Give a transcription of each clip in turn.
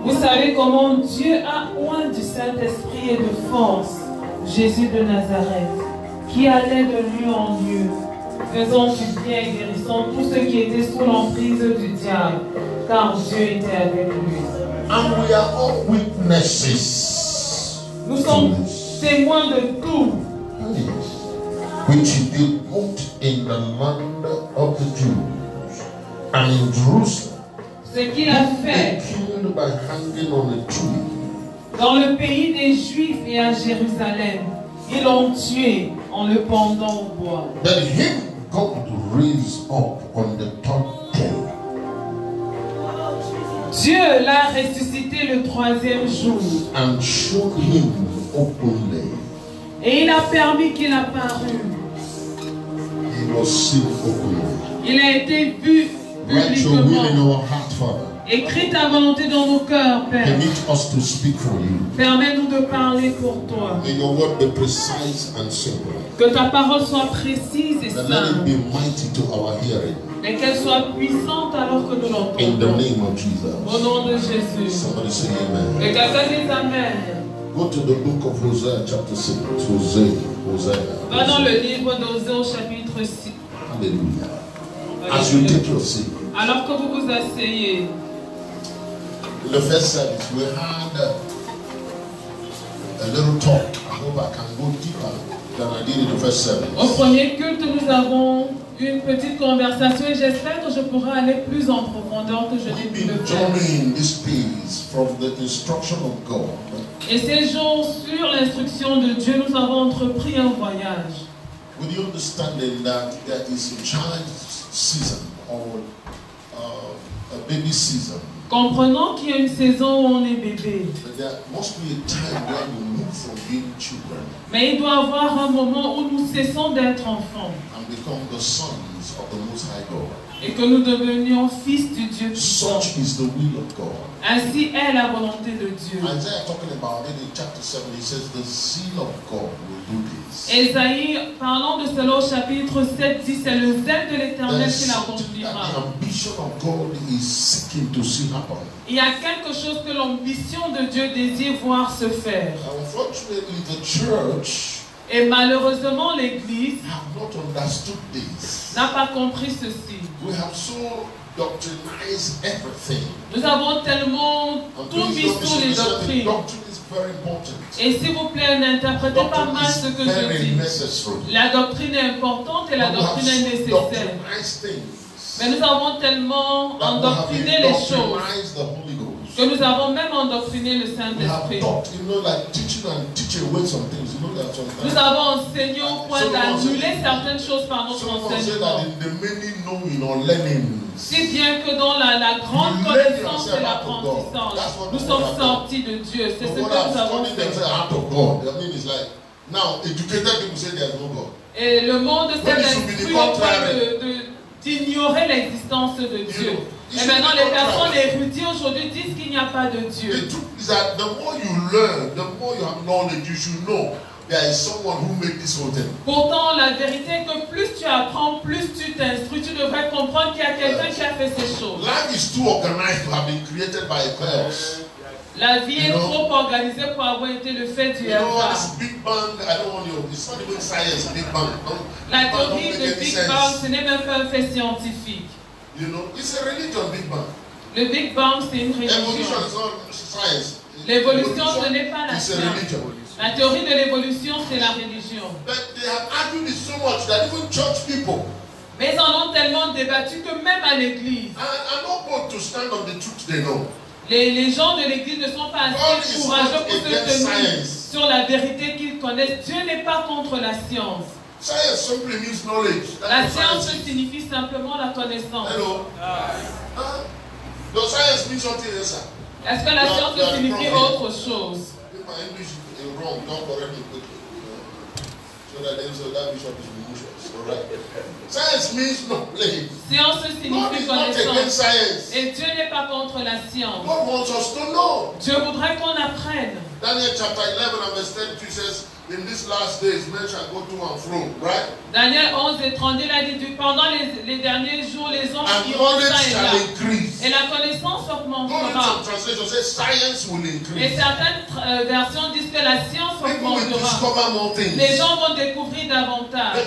Vous savez comment Dieu a oint du Saint-Esprit et de force Jésus de Nazareth, qui allait de lieu en lieu, faisant du bien et guérissant tous ceux qui étaient sous l'emprise du diable, car Dieu était avec lui. And we are all witnesses. Nous sommes témoins de tout. Which he did both in the land of the Jews and in Jerusalem. Ce qu'il a fait By hanging on a tree. Dans le pays des Juifs et à Jérusalem, ils l'ont tué en le pendant au bois. But him God raised up on the third day. Dieu l'a ressuscité le troisième jour. And showed him openly. Et il a permis qu'il apparût. He was seen openly. Il a été vu Write your will in our heart, Father. Écris ta volonté dans nos cœurs, Père. Permit us to speak for you. Permets-nous de parler pour toi. May your word be precise and simple. Que ta parole soit précise et Let it simple. be mighty to our hearing. Et qu'elle soit puissante alors que nous l'entendons. In the name of Jesus. Au nom de Jésus. Somebody say amen. Et quelqu'un dise amen. Go to the book of Hosea chapter 6. Hosea. Va dans le livre d'Osée au chapitre 6. Hallelujah. As you take your seat. Alors que vous vous asseyez. The first service we had a little talk. I hope I can go deeper than I did in the first service. Au premier culte, nous avons une petite conversation et j'espère que je pourrai aller plus en profondeur que je n'ai pu le faire. This piece from the instruction of God. Et ces jours sur l'instruction de Dieu, nous avons entrepris un voyage. with the understanding that there is a child season or a baby season. Comprenons qu'il y a une saison où on est bébé. But there must be a time where we move from being children Mais il doit y avoir un moment où nous cessons d'être enfants and become the sons of the Most High God. et que nous devenions fils du Dieu puissant. Such is the will of God. Ainsi est la volonté de Dieu. Isaiah talking about it in chapter 7, he says the zeal of God will do this. Ésaïe, parlant de cela au chapitre 7, dit c'est le zèle de l'Éternel qui l'accomplira. The ambition of God is seeking to see happen. Il y a quelque chose que l'ambition de Dieu désire voir se faire. Unfortunately, the church Et malheureusement, l'Église have not understood this. n'a pas compris ceci. We have so doctrinized everything. Nous avons tellement tout mis sur les doctrines. Doctrine is very important. Et s'il vous plaît, n'interprétez pas mal ce que je dis. La doctrine est importante et la doctrine est nécessaire. Mais nous avons tellement endoctriné les choses que nous avons même endoctriné le Saint-Esprit. Nous avons enseigné au point d'annuler certaines choses par notre enseignement. Si bien que dans la grande connaissance et l'apprentissage, nous sommes sortis de Dieu. C'est ce que nous avons fait. Et le monde s'est instruit au point d'ignorer l'existence de Dieu. Et maintenant, les personnes érudites aujourd'hui disent qu'il n'y a pas de Dieu. Pourtant, la vérité est que plus tu apprends, plus tu t'instruis, tu devrais comprendre qu'il y a quelqu'un qui a fait ces choses. La vie est trop organisée pour avoir été le fait du hasard. La théorie de Big Bang, ce n'est même pas un fait scientifique. You know, it's a religion, Big Bang. Le Big Bang, c'est une religion. Evolution is not science. L'évolution, ce n'est pas la science. La théorie de l'évolution, c'est la religion. But they have argued it so much that even church people. Mais ils en ont tellement débattu que même à l'église. I'm not going to stand on the truth they know. Les gens de l'église ne sont pas assez courageux pour se tenir sur la vérité qu'ils connaissent. Dieu n'est pas contre la science. Science simply means knowledge. La science signifie simplement la connaissance. Hello. Does science mean something else? Est-ce que la science signifie autre chose? If my English is wrong, don't correct me quickly. So that bishop is malicious. All right. Science means knowledge. Science signifie connaissance. Science. Et Dieu n'est pas contre la science. God wants us to know. Dieu voudrait qu'on apprenne. Daniel chapter 11 and verse 32 says, in these last days, men shall go to and fro, right? Daniel 11 et 32, il a dit, pendant les derniers jours, les hommes iront ça et là. Et la connaissance augmentera. Et certaines versions disent que la science augmentera. Les gens vont découvrir davantage.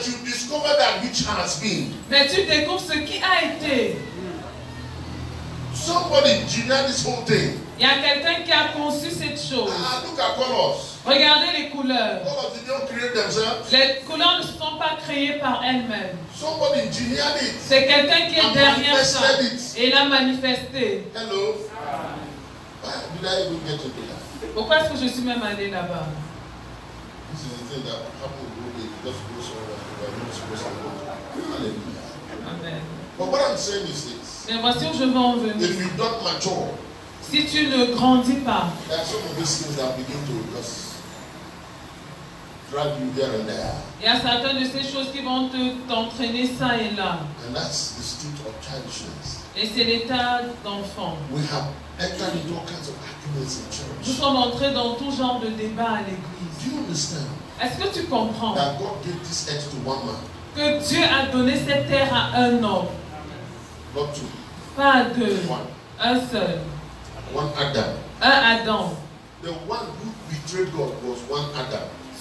Mais tu découvres ce qui a été. Il y a quelqu'un qui a conçu cette chose. Regardez les couleurs. Les couleurs ne sont pas créées par elles-mêmes. C'est quelqu'un qui est derrière ça. Et l'a manifesté. Pourquoi est-ce que je suis même allé là-bas? Amen. Mais voici où je veux en venir. Si tu ne grandis pas, il y a certaines de ces choses qui vont t'entraîner ça et là. Et c'est l'état d'enfant. Nous sommes entrés dans tout genre de débat à l'église. Est-ce que tu comprends que Dieu a donné cette terre à un homme? Pas à deux. Un seul. Un Adam.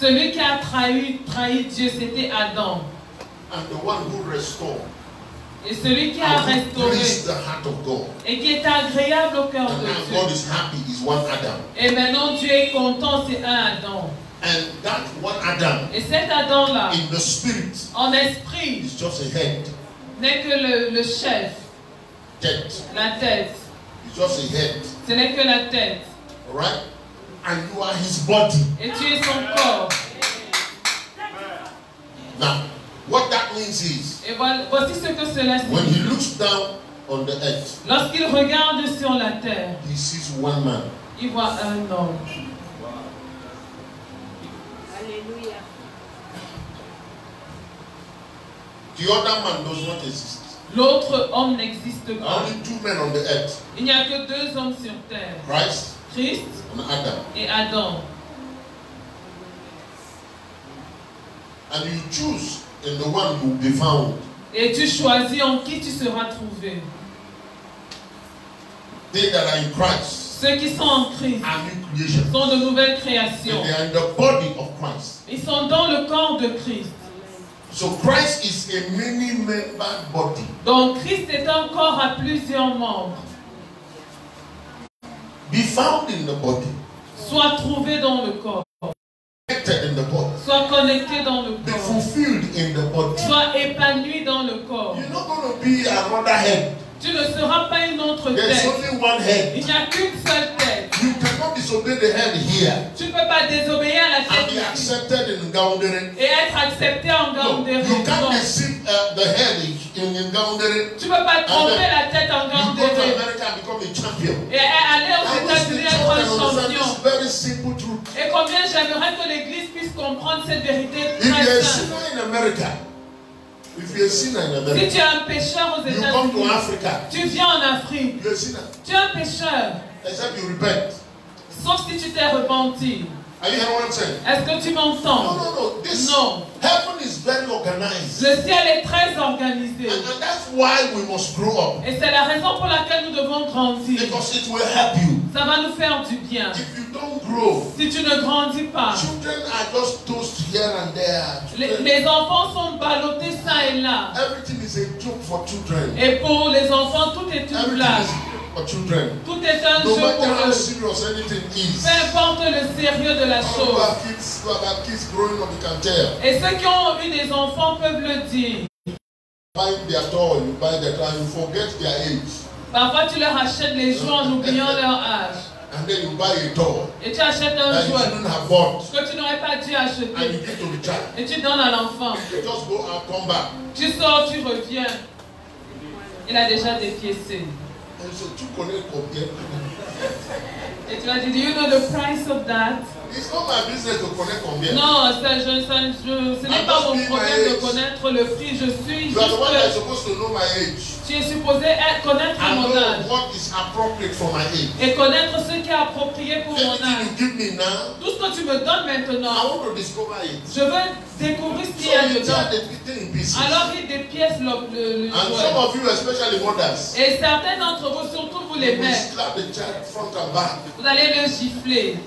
Celui qui a trahi Dieu, c'était Adam. Et celui qui a restauré et qui est agréable au cœur de Dieu. Et maintenant Dieu est content, c'est un Adam. Et cet Adam-là, en esprit, n'est que le chef, la tête. Ce n'est que la tête. Right? And you are his body. Et tu es son corps. Now, What that means is, Et voici ce que cela when he signifie. looks down on the earth, Lorsqu'il regarde sur la terre, he sees one man. il voit un homme. Alléluia. The other man does not exist. L'autre homme n'existe pas. Only two men on the earth, Il n'y a que deux hommes sur terre. Christ Christ and Adam. et Adam. And you choose in the one you will be found. Et tu choisis en qui tu seras trouvé. They that are in Christ Ceux qui sont en Christ are new creations. sont de nouvelles And créations. they are in the body of Christ. Ils sont dans le corps de Christ. So Christ is a many-membered body. Donc Christ est un corps à plusieurs membres. Be found in the body. Sois trouvé dans le corps. Connected in the body. Sois connecté dans le Be corps. fulfilled in the body. Sois épanoui dans le corps. You're not going to be another head. Tu ne seras pas une autre There's tête. only one head. Il n'y a qu'une seule tête. You cannot disobey the head here Tu ne peux pas désobéir à la and tête be ici accepted in Gaundere. et être accepté en No, Gaoundéré. you can't Non. deceive the head in Gaundere. Tu ne peux pas tromper then la tête en You go to Gaoundéré America and become a champion. et aller aux I wish the États-Unis church être un can understand champion. this very simple truth. Et combien j'aimerais que l'Église puisse comprendre cette vérité If you're très a simple. sinner in America, if you're a sinner in Si America, tu es un pécheur aux you come to États-Unis, Africa, tu viens en Afrique, you're a sinner. tu es un pécheur, Except you repent. sauf si tu t'es repenti. Are you hearing what I'm saying? Est-ce que tu No, m'entends? no, no. This Non. heaven is very organized. Le ciel est très organisé. And that's why we must grow up. Et c'est la raison pour laquelle nous devons grandir. Because it will help you. Ça va nous faire du bien. If you don't grow, Si tu ne grandis pas, children are just tossed here and there. les enfants sont ballottés ça et là. Everything is a joke for children. Et pour les enfants, tout est une Everything blague. is for children. Tout est un No jeu matter pour how eux. serious anything is. Peu importe le sérieux de la All chose. who have kids growing up, you can tell. Et ceux qui ont eu des enfants peuvent le dire. Buy their toy, you buy their toy, and you forget their age. Parfois, tu leur achètes les jouets en oubliant leur âge. And then you buy a toy Et tu achètes un that you jouet shouldn't have bought. que tu n'aurais pas dû And acheter. you give to the child. Et tu donnes à l'enfant. You just go and come back. Tu sors, tu reviens. Il a déjà dépiécé. And so, tu connais combien? Et tu vas dire, do you know the price of that? It's not my business to connaître combien. Non, ce n'est pas mon problème de connaître le prix. Je suis You are the one that is juste... supposed to know my age. Tu es supposé connaître I mon âge. know what is appropriate for my age. Et connaître ce qui est approprié pour mon Anything âge. you give me now, Tout ce que tu me donnes I maintenant, want to discover it. je veux découvrir ce So qu'il y a you dedans. tear the thing in pieces. Alors il dépièce le And some jouet. of you, especially mothers, Et certains d'entre vous, surtout vous les will mères, slap the child front and back. vous allez le gifler.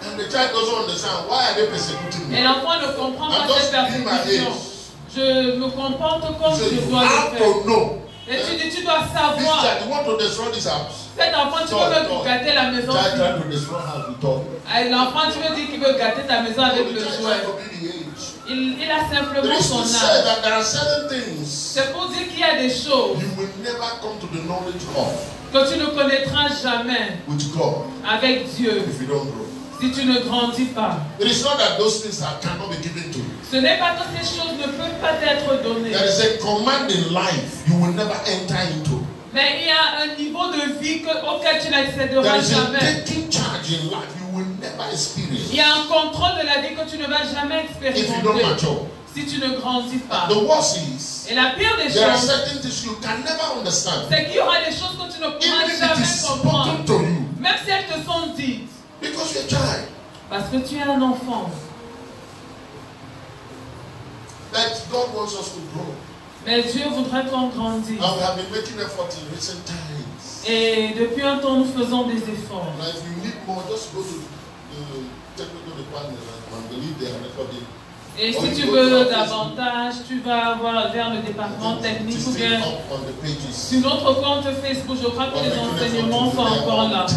And the child doesn't understand why are they persecuting Et me. l'enfant ne comprend I'm pas just cette being my persécution. age. Je me comporte comme So je you dois have le faire. to know. Et tu dis, tu dois This savoir. child, you want to destroy this house. Cet enfant, tu veux me gâter la maison. Child trying to destroy house with all. Et l'enfant, tu veux dire qu'il veut gâter ta maison avec The le child jouet. trying to be the age. Il a There simplement is son to say âge. that there are certain things C'est pour dire qu'il y a des choses you will never come to the knowledge of que tu ne connaîtras jamais with God avec Dieu if you don't grow. si tu ne grandis pas. It is not that those things cannot be given to you. Ce n'est pas que ces choses ne peuvent pas être données. There is a command in life you will never enter into. Mais il y a un niveau de vie auquel tu There n'accéderas is a jamais. taking charge in life you will never experience Il y a un contrôle de la vie que tu ne vas jamais if you don't expérimenter mature. si tu ne grandis pas. The worst is Et la pire des there are choses, certain things you can never understand. c'est qu'il y aura des choses que tu ne pourras Even if it jamais is comprendre. spoken to you Même si elles te sont dites. because you're a child. Parce que tu es un enfant. That God wants us to grow. Mais Dieu voudrait qu'on grandisse. And we have been making effort in recent times. Et depuis un temps, nous faisons des efforts. Now, if you need more, just go to the technical department and believe they are recording. Et si tu veux davantage, tu vas avoir vers le département technique ou bien sur notre compte Facebook. Je crois que les enseignements sont encore là.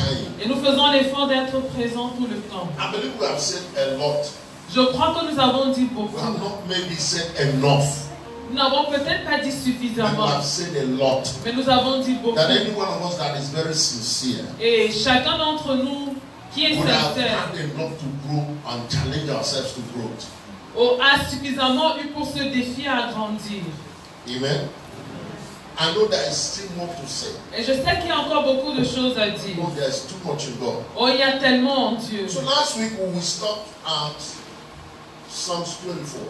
Et nous faisons l'effort d'être présents tout le temps. I believe we have said a lot. Je crois que nous avons dit We beaucoup. have not maybe said enough. Nous n'avons peut-être pas dit But we suffisamment, have said a lot. mais nous avons dit beaucoup. That any one of us that is very sincere Et chacun d'entre nous qui est would have sincère had enough to grow and challenge ourselves to growth. a suffisamment eu pour se défier à grandir. Amen. I know there is still more to say. Et je sais qu'il y a encore beaucoup de choses à dire. Oh, there's too much in God. Oh, il y a tellement en Dieu. So last week we stopped at Psalms 24.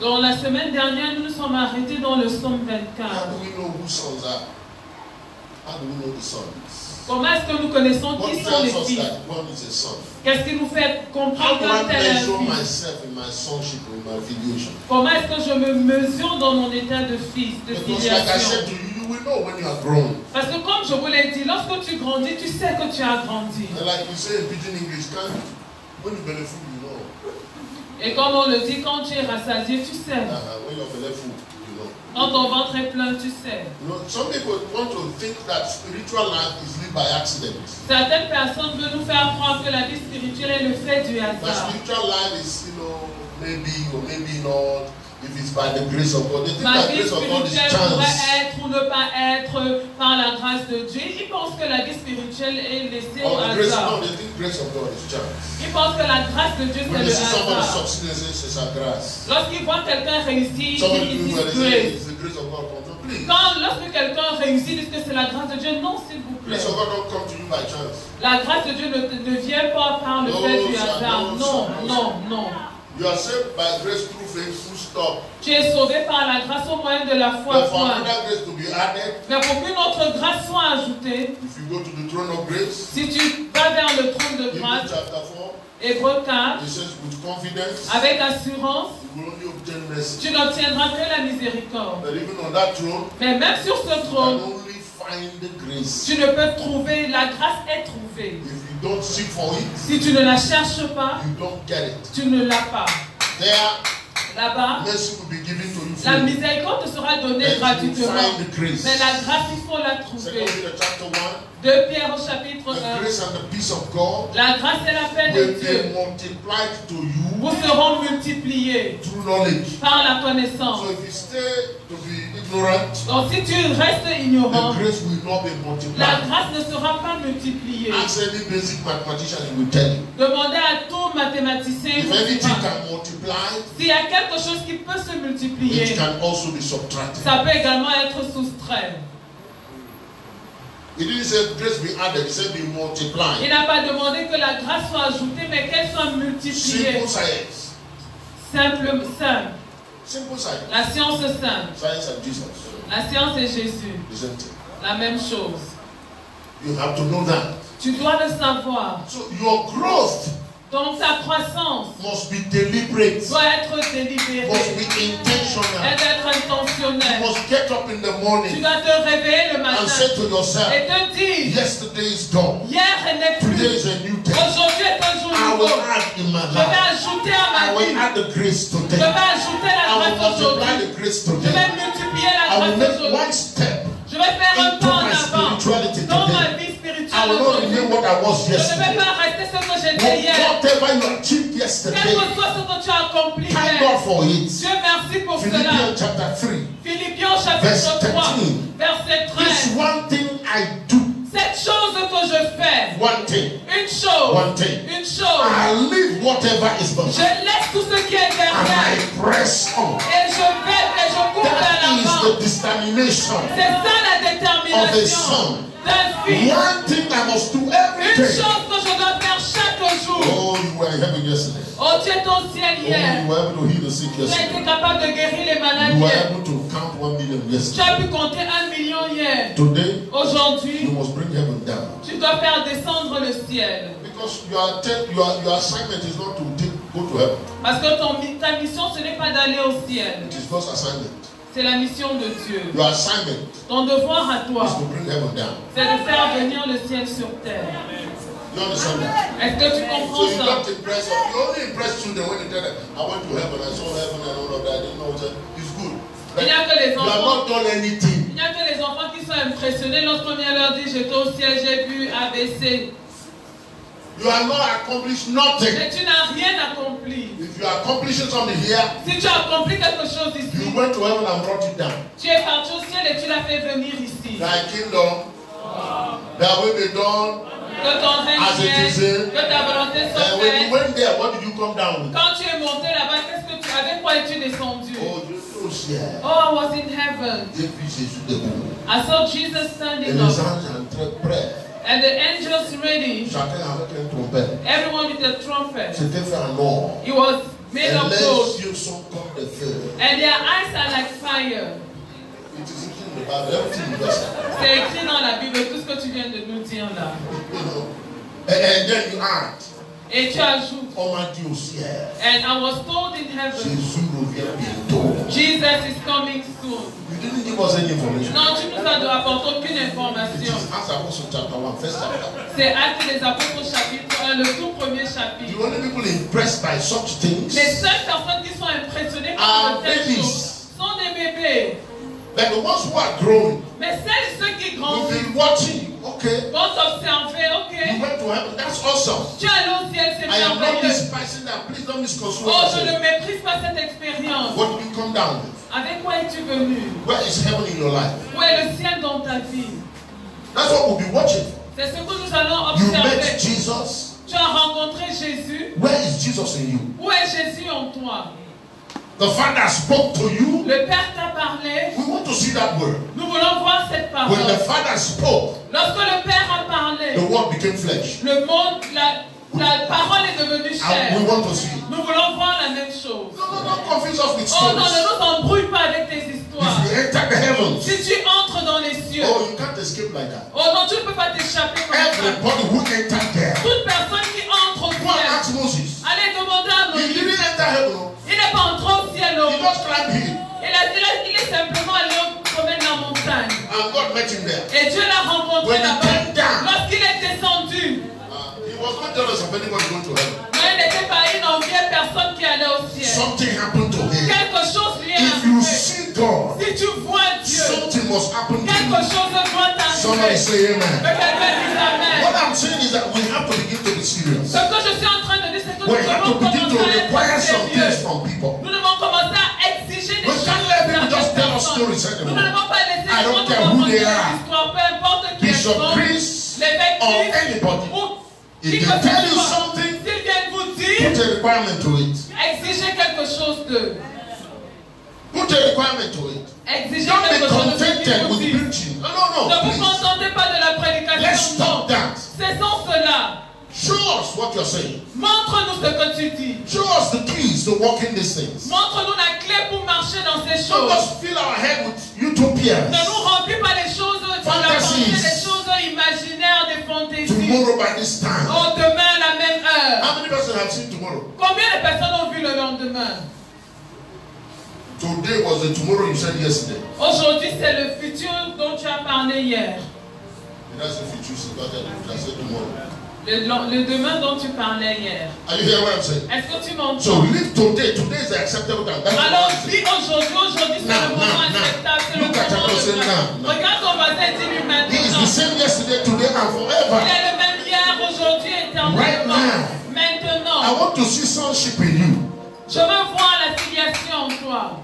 Dans la semaine dernière, nous nous sommes arrêtés dans le psaume 24. How do we know who sons are? How do we know the sons? Comment est-ce que nous connaissons qui sont les fils? One is a son. Qu'est-ce qui nous fait How comprendre do I qu'un tel est un measure fils? myself in my sonship or in my filiation? Comment est-ce que je me mesure dans mon état de fils, de Because like I filiation? said to you, you will know when you are grown. Parce que comme je vous l'ai dit, lorsque tu grandis, tu sais que tu as grandi. And like you say in pidgin English, when you belly full, you know. Et comme on le dit, quand tu es rassasié, tu sais. When your belly full, you know. Quand ton ventre est plein, tu sais. You know, some people want to think that spiritual life is lived by accident. Certaines personnes veulent nous faire croire que la vie spirituelle est le fait du But hasard. spiritual life is, you know, maybe or maybe not. If it's by the grace of God, they think Ma that vie grace of God is spirituelle pourrait chance. être ou ne pas être par la grâce de Dieu. Ils pensent que la vie spirituelle est laissée au Or the grace of hasard. God, they think grace of God is chance. Ils pensent que la grâce de Dieu When c'est they le see somebody hasard. succeed, they say it's a grace. Lorsqu'ils voient quelqu'un réussir, Somebody ils do disent well, they say grace. it's the grace of God. Please. Lorsque quelqu'un réussit, ils disent que c'est la grâce de Dieu. Non, s'il vous plaît. Grace of God don't come to you by chance. La grâce de Dieu ne vient pas par le fait du hasard. Non, non, non. You are saved by grace through faith, full stop. Tu es sauvé par la grâce au moyen de la foi. But for Point. another grace to be added, Mais pour qu'une autre grâce soit ajoutée, if you go to the throne of grace, si tu vas vers le trône de Hebrews grâce, chapter 4, Hébreux 4, it says with confidence, avec assurance, you will only obtain mercy. tu n'obtiendras que la miséricorde. But even on that throne, Mais même sur ce you can trône, only find the grace. tu ne peux trouver, la grâce est trouvée. If you don't seek for it, Si tu ne la cherches pas, you don't get it. tu ne l'as pas. There, Là-bas, mercy will be given to you la freely. miséricorde te sera donnée Then you gratuitement. find the grace. Mais la grâce, il faut la 2 trouver. Peter chapter 1, 2 Pierre au chapitre the 1. grace and the peace of God La grâce et la paix de will be Dieu multiplied to you vous seront multipliées through knowledge. par la connaissance. So if you stay to be ignorant, Donc si tu restes ignorant, the grace will not be la multiplied. grâce ne sera pas multipliée. Ask any basic mathematician, he will tell you. Demandez à tout mathématicien If vous anything dira, can multiply, s'il y a quelque chose qui peut se it multiplier, can also be subtracted. ça peut également être soustrait. He didn't say grace be added, he said be Il multiplied. n'a pas demandé que la grâce soit ajoutée, mais qu'elle soit multipliée. Simple science. Simple. Simple science. La science simple. Science and Jesus. La science et Jésus. Isn't it? La même chose. You have to know that. Tu dois le savoir. So your growth Donc ta croissance must be deliberate, doit être délibérée. must be Elle intentional. doit être You intentionnelle. must get up in the Tu morning dois te réveiller le and matin say to yourself, et te dire, yesterday is gone. hier n'est Today plus. is a new day. Aujourd'hui est un jour I will nouveau. add in my Je vais life. ajouter à I ma will vie. add the grace Je today. vais ajouter la I will grâce multiply aujourd'hui. the grace Je today. vais multiplier la I will grâce make aujourd'hui. one step. Je vais faire un into pas en my avant spirituality dans ma today. vie I spirituelle will not aujourd'hui. remain what I was Je ne vais yesterday. pas rester ce que j'étais hier. Whatever you achieved Quel yesterday, que soit ce que tu as accompli thank hier. God for it. Dieu merci pour Philippians cela. chapter 3. Philippiens chapitre Verse 3, 13. verset This 13. one thing I do. Cette chose que je fais, One thing. une chose, One thing. une chose. I leave whatever is Je behind. laisse tout ce qui est And I derrière press on. et je vais et je cours vers That is l'avant. the determination C'est ça la of a détermination son. d'un fils. One thing I must do every Une day. chose que je dois faire chaque jour. Oh, you were in heaven yesterday. Oh, tu es au ciel Oh, hier. you were able to heal the sick Tu as yesterday. été capable de guérir les malades You were hier. able to count 1 million Tu yesterday. as pu compter 1 million hier. Today, you Aujourd'hui, must bring heaven down. tu dois faire descendre le ciel. Because your assignment is not to go to heaven. Parce que ta mission, ce n'est pas d'aller au ciel. It is God's assignment. C'est la mission de Dieu. Your assignment Ton devoir à toi, is to bring heaven down. c'est de faire venir le ciel sur terre. You understand that? Est-ce que tu So comprends you ça? don't impress us. You only impress children when you tell them, I went to heaven, I saw heaven and all of that. You know, it's good. Il n'y a que les You have enfants. not done anything. Il n'y a que les enfants qui sont impressionnés lorsqu'on vient leur dire j'étais au ciel, j'ai vu ABC. You have not accomplished nothing. Mais tu n'as rien accompli. If you are accomplishing something here, Si tu as accompli quelque chose you ici, went to heaven and brought it down. tu es parti au ciel et tu l'as fait venir ici. Thy kingdom, that will be done. Que ton règne As it is vienne, in. que ta volonté soit And when you faite. went there, what did you come down with? Quand tu es monté là-bas, qu'est-ce que tu quoi es-tu descendu? Oh, je suis au ciel. Oh, I was in heaven. Et puis Jésus debout. I saw Jesus Et standing les up. anges entraient prêts. And the angels ready. Chacun avec un trompette. Everyone with a trumpet. C'était fait en or. It was made Et of les gold. yeux sont comme des feux. And their eyes are like fire. It is written in the Bible. Everything you just said. C'est écrit dans la Bible, tout ce que tu viens de nous dire là. You know. And then you add. Et tu ajoutes. On m'a dit au ciel. And I was told in heaven. Jésus revient bientôt. Jesus is coming soon. You didn't give us any information. Non, tu nous as apporté aucune It information. is Acts Apostles chapter 1, first chapter. C'est Actes des Apôtres chapitre 1, le tout premier chapitre. The only people impressed by such things Les seules personnes qui sont impressionnées are par de telles babies. choses sont des bébés. Like the ones who are growing. Mais celles et ceux qui You've grandissent been watching. Okay. vont observer, You ok. went to heaven. That's awesome. Tu es allé au ciel, c'est I am not merveilleux. despising that. Please don't misconstrue Oh, what I je said. ne méprise pas cette expérience. What did you come down with? Avec quoi es-tu venu? Where is heaven in your life? Où est le ciel dans ta vie? That's what we'll be watching. C'est ce que nous allons You met observer. Jesus. Tu as rencontré Jésus. Where is Jesus in you? Où est Jésus en toi? The Father spoke to you. Le Père t'a parlé. We want to see that word. Nous voulons voir cette When the parole. Father spoke, Lorsque le Père a parlé, the word became flesh. le monde, la parole est devenue And chair. we want to see it. Nous voulons voir la même chose. No, no, don't confuse us with Oh non, ne stories. nous embrouille pas avec tes histoires. If you enter the heavens, Si tu entres dans les cieux, oh, you can't escape like that. oh non, tu ne peux pas t'échapper comme ça. Everybody who entered there, Toute personne qui entre au go and ciel, ask Moses. allez demander à He Moïse. didn't enter heaven. Il n'est pas entré au ciel. He just climbed hill. Il est simplement allé au sommet de la montagne. And God met him there. Et Dieu l'a rencontré When he là-bas. came down, Lorsqu'il est descendu, he was not jealous of anyone going to heaven. mais il n'était pas une enviée personne qui allait au ciel. Something happened to him. Quelque chose lui est If you arrivé. see God, Si tu vois Dieu, something must happen to quelque you. chose doit Somebody t'arriver. say Que amen. quelqu'un dise Amen. What I'm saying is that we have to begin to be serious. Ce que je suis en train de dire, c'est que nous We have to devons begin to commencer à require être some things sérieux. from people. Nous devons commencer à exiger des We choses. can't let people de just tell us certaines stories personnes. Nous anymore. ne devons pas laisser I les don't gens care nous who raconter they des are. histoires, peu importe qui ils Bishop sont, Chris l'évêque or Christ, anybody. ou If qui they que tell ce you soit. something, S'ils viennent vous put dire, a requirement to it. exigez quelque chose d'eux. Put a requirement to it. Exigez Don't be quelque chose de ce qu'ils contented vous with disent. preaching. No, no, Ne vous please. contentez pas de la Let's prédication. stop Non. that. Cessons cela. Show us what you're saying. Montre-nous ce que tu dis. Show us the keys to walk in these things. Montre-nous la clé pour marcher dans ces Don't choses. just fill our head with utopias. Ne nous remplis pas les choses de la Fantasies. pensée, les choses imaginaires, des fantaisies. Tomorrow by this time. Oh, demain à la même heure. How many persons have seen tomorrow? Combien de personnes ont vu le lendemain? Today was the tomorrow you said yesterday. Aujourd'hui, c'est le futur dont tu as parlé hier. Did I say future? I said tomorrow. Le demain dont tu parlais hier. Are you hearing what I'm saying? Est-ce que tu So m'entends? live today. Today is the acceptable time. That's what Alors, I'm saying. dis aujourd'hui, c'est le moment acceptable, c'est le Look at moment your person de now. Regarde ton voisin et dis-lui He is the maintenant. same yesterday, today, and Il forever. est le même hier, aujourd'hui, Right éternellement. now. Maintenant, I want to see sonship in you. je veux voir la filiation en toi.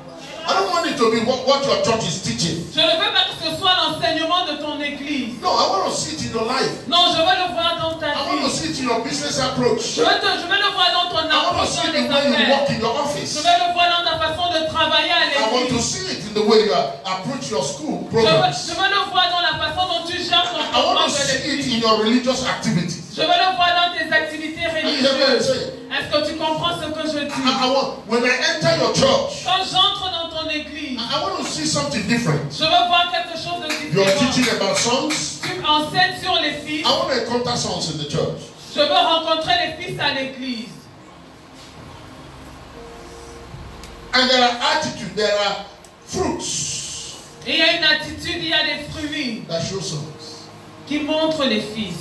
I don't want it to be what your church is teaching. Je ne veux pas que ce soit l'enseignement de ton église. No, I want to see it in your life. Non, je veux le voir dans ta I want to vie. see it in your business approach. Je veux le voir dans ton I want to approche see dans it in les the way you affaires. walk in your Je office. veux le voir dans ta façon de travailler à I want to l'église. see it in the way you approach your school Je programs. veux le voir dans la façon dont tu gères ton I want programme to de see it l'église. in your religious activities. Je veux le voir dans tes activités Are you hearing what I'm religieuses. saying? Est-ce que tu comprends ce que je dis? I want, when I enter your church, Quand j'entre dans ton église, I want to see something different. je veux voir quelque chose de You're différent. teaching about songs. Tu enseignes sur les fils. I want to encounter songs in the church. Je veux rencontrer les fils à l'église. And there are attitudes, there are fruits Et il y a une attitude, il y a des fruits that show songs. qui montrent les fils.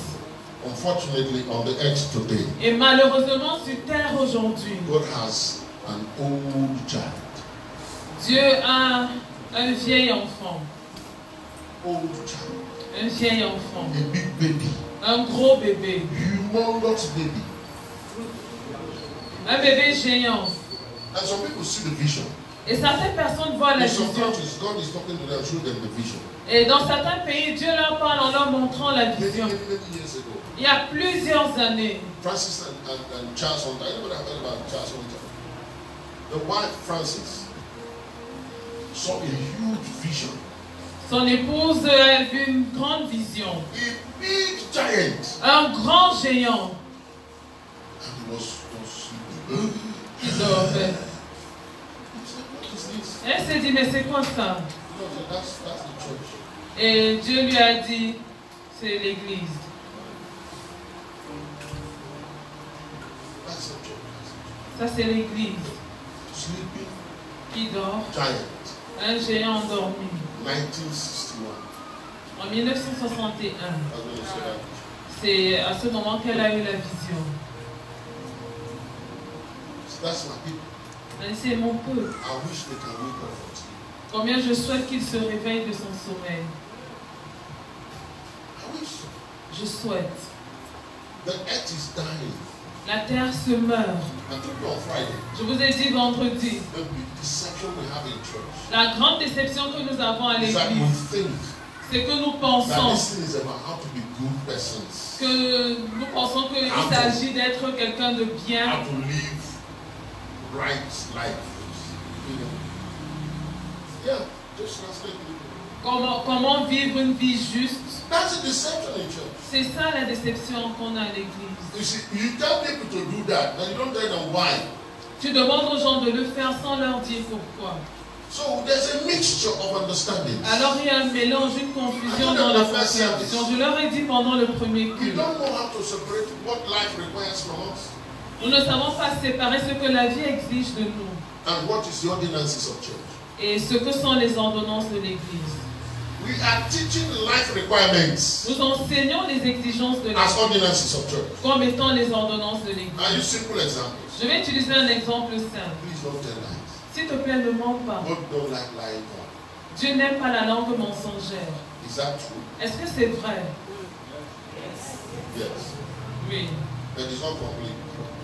Unfortunately, on the earth today, Et malheureusement, sur terre aujourd'hui, God has an old child. Dieu a un vieil enfant. Old child. Un vieil enfant. A big baby. Un gros bébé. Humongous baby. Un bébé géant. And some people see the vision. Et certaines personnes voient la In some vision. countries, God is talking to them, show them the vision. Et dans certains pays, Dieu leur parle en leur montrant la Many, vision. many, many years ago, Il y a plusieurs années, Francis and Charles Hunter, anybody have heard about Charles Hunter? the wife Francis saw a huge vision. Son épouse a vu une grande vision. A big giant. Un grand géant. And he was sleeping. Qui dormait. He said, what is this? Elle s'est dit, mais c'est quoi ça? No, that's the church. Et Dieu lui a dit, c'est l'église. That's the church. Ça, c'est l'église. Sleeping Qui dort. giant. Un géant endormi. 1961. En 1961. That's when he said that. C'est à ce moment qu'elle a eu la vision. So that's my people. Elle dit, c'est mon peuple. I wish they can wake up from sleep. Combien je souhaite qu'il se réveille de son sommeil. I wish. Je souhaite. The earth is dying. La terre se meurt. I told you on Friday. Je vous ai dit vendredi. The deception we have in church. La grande déception que nous avons à Is that we l'église, think c'est que nous that pensons this thing is about how to be good persons. qu'il s'agit d'être quelqu'un de bien, How to live right life. You know. Yeah, just translate it. comment vivre une vie juste. That's a deception in church. C'est ça la déception qu'on a à l'église. You see, you tell people to do that, and you don't tell them why. Tu demandes aux gens de le faire sans leur dire pourquoi. So there's a mixture of understanding. Alors il y a un mélange, une confusion dans la compréhension. Je leur ai dit pendant le premier We culte. don't know how to separate what life requires from us Nous ne savons pas séparer ce que la vie exige de nous and what is the ordinances of church. et ce que sont les ordonnances de l'église. We are teaching life requirements Nous enseignons les exigences de as l'église ordinances of church. comme étant les ordonnances de I l'église. use simple examples. Je vais utiliser un exemple simple. Please don't tell lies. S'il te plaît, ne mens pas. God don't like lying God. Dieu n'aime pas la langue mensongère. Is that true? Est-ce que c'est vrai? Yes. Oui. But it's not complete.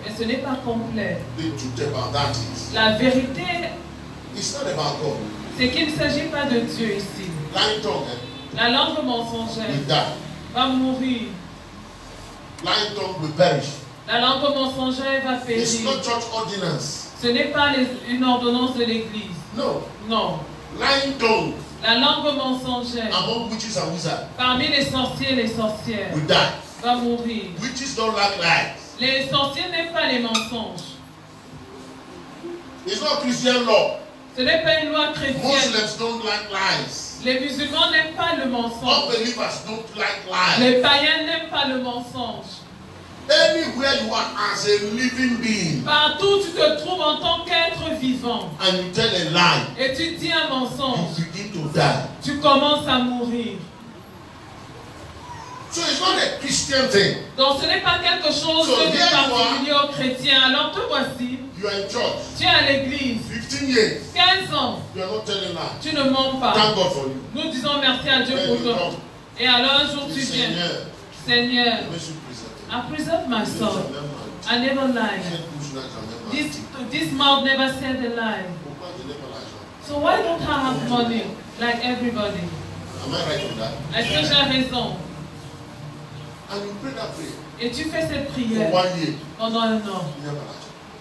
Mais ce n'est pas complet. The truth about that is, La vérité, it's not about God. c'est qu'il ne s'agit pas de Dieu ici. Lying tongue La langue mensongère will die. va mourir. Lying tongue will perish. La langue mensongère va It's périr. not church ordinance. Ce n'est pas une ordonnance de l'Église. No. Non. Lying tongue La langue mensongère among witches and wizards parmi les sorciers et les sorcières will die. va mourir. Witches don't like lies. Les sorciers n'aiment pas les mensonges. It's not Christian law. Ce n'est pas une loi chrétienne. Muslims don't like lies. Les musulmans n'aiment pas le mensonge. Unbelievers don't like lies. Les païens n'aiment pas le mensonge. Anywhere you are as a living being Partout où tu te trouves en tant qu'être vivant and you tell a lie, et tu dis un mensonge, you begin to die. tu commences à mourir. So it's not a Christian thing. Donc ce n'est pas quelque chose de particulier aux chrétiens. Alors te voici, You are in church, tu es à l'église, 15 years, 15 ans, you are not telling lies. tu ne mens pas. Thank God for you. Nous disons merci à Dieu Then pour you toi. come, Et alors un jour tu you say, viens, yeah, Seigneur, I should present it. I preserve my You soul. shall never lie. I never lie. You can't push like I never lie. This mouth never said a lie. Pourquoi je n'ai pas l'argent? So why don't I have money like everybody? Am I right on that? Est-ce que j'ai raison? And you pray that prayer Et tu fais cette for prière 1 year. pendant un an. You never lie.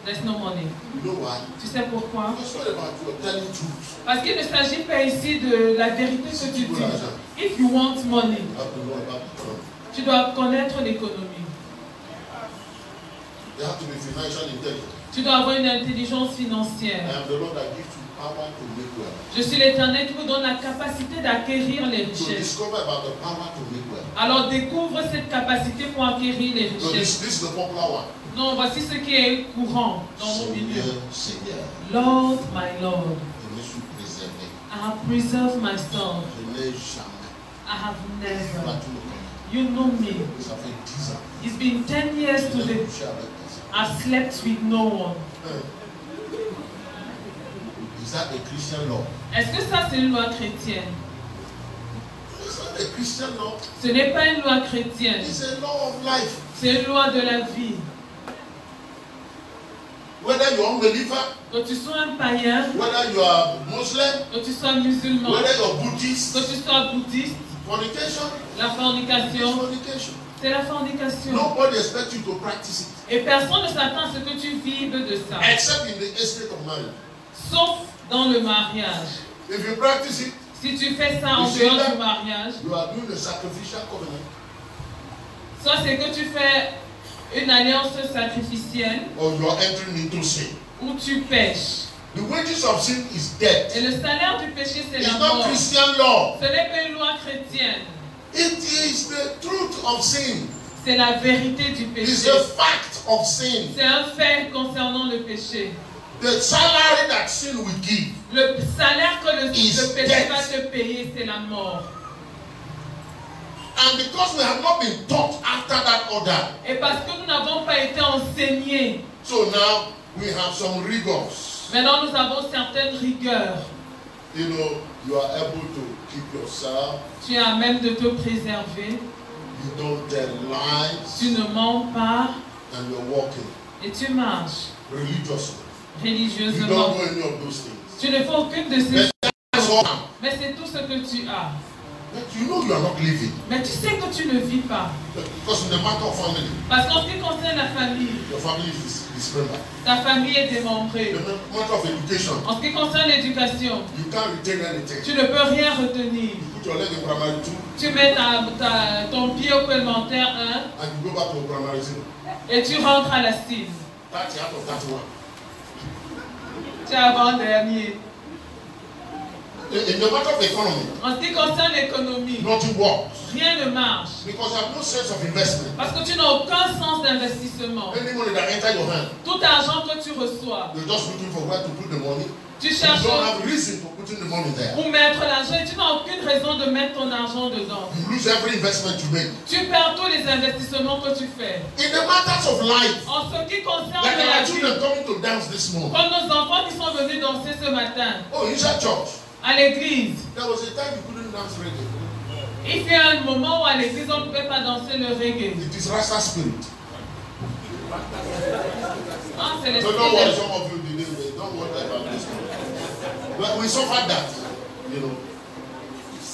There's no money. You know why? Tu sais pourquoi? It's not about you telling truth. Parce qu'il ne s'agit pas ici de la vérité que tu dis. If you want money, You have to know about economy. tu dois connaître l'économie. You have to be financially intelligent. Tu dois avoir une intelligence I financière. am the Lord that gives you power to make wealth. Je suis l'Éternel qui vous donne la capacité d'acquérir les To richesses. discover about the power to make wealth. Alors découvre cette capacité pour acquérir les So richesses. this is the popular one. Non, voici ce qui est courant dans nos milieux. Seigneur, Lord, my Lord, je me suis préservé. I have preserved my soul. Je n'ai jamais I have never. battu le cœur. You know me. Ça fait 10 ans. It's been 10 years Je n'ai today. couché avec personne. I've slept with no one. Is that a Christian law? Est-ce que ça c'est une loi chrétienne? It's not a Christian law. Ce n'est pas une loi chrétienne. It's a law of life. C'est une loi de la vie. Whether you're unbeliever, Que tu sois un païen, whether you are Muslim, que tu sois musulman, whether you're Buddhist, que tu sois bouddhiste, fornication la is fornication, fornication. C'est la fornication. Nobody expects you to practice it. Et personne ne s'attend à ce que tu vives de ça. Except in the estate of marriage. Sauf dans le mariage. If you practice it, Si tu fais ça en you see dehors that du mariage, you are doing a sacrificial covenant. soit c'est que tu fais une alliance sacrificielle, Or you are entering into sin. ou tu pêches. The wages of sin is death. Et le salaire du péché, c'est It's la not mort. Christian law. Ce n'est pas une loi chrétienne. It is the truth of sin. C'est la vérité du It's péché. the fact of sin. C'est un fait concernant le péché. The salary that sin will give. Le salaire que le Is péché death. va te payer, c'est la mort. And because we have not been taught after that order, Et parce que nous n'avons pas été enseignés, so now we have some rigors. maintenant nous avons certaines rigueurs. You know, you are able to keep yourself. Tu as même de te préserver. You don't tell lies. Tu ne mens pas And you're walking et tu marches religiously. You religieusement. don't do any of those things. Tu ne fais aucune de ces But that's choses. all. Mais c'est tout ce que tu as. But you know you are not living. Mais tu sais que tu ne vis pas. Because in the matter of family, Parce qu'en ce qui concerne la famille, your family is dismembered. ta famille est démembrée. The matter of education, En ce qui concerne l'éducation, you can't retain anything. tu ne peux rien retenir. You put your leg in primary 2 Tu mets ton pied au élémentaire 1 and you go back to primary 0. et tu rentres à la cime. 30 out of 31. Tu es avant-dernier. In the matter of economy, En ce qui concerne l'économie, nothing works. rien ne marche. Because you have no sense of investment. Parce que tu n'as aucun sens d'investissement. Any money that enter your hand, Tout argent que tu reçois, you're just looking for where to put the money. tu You cherches don't have reason for putting the money there. où mettre l'argent et tu n'as aucune raison de mettre ton argent dedans. You lose every investment you make. Tu perds tous les investissements que tu fais. In the matters of life, En ce qui concerne like la our vie, children coming to dance this morning. comme nos enfants qui sont venus danser ce matin Oh, inside church, à l'église, there was a time you couldn't dance reggae. il y a un moment où à l'église on ne pouvait pas danser le reggae. It is Rasta spirit. Ah, c'est So don't worry, l'esprit. some of you didn't. Don't worry about this. But we suffered that, you know.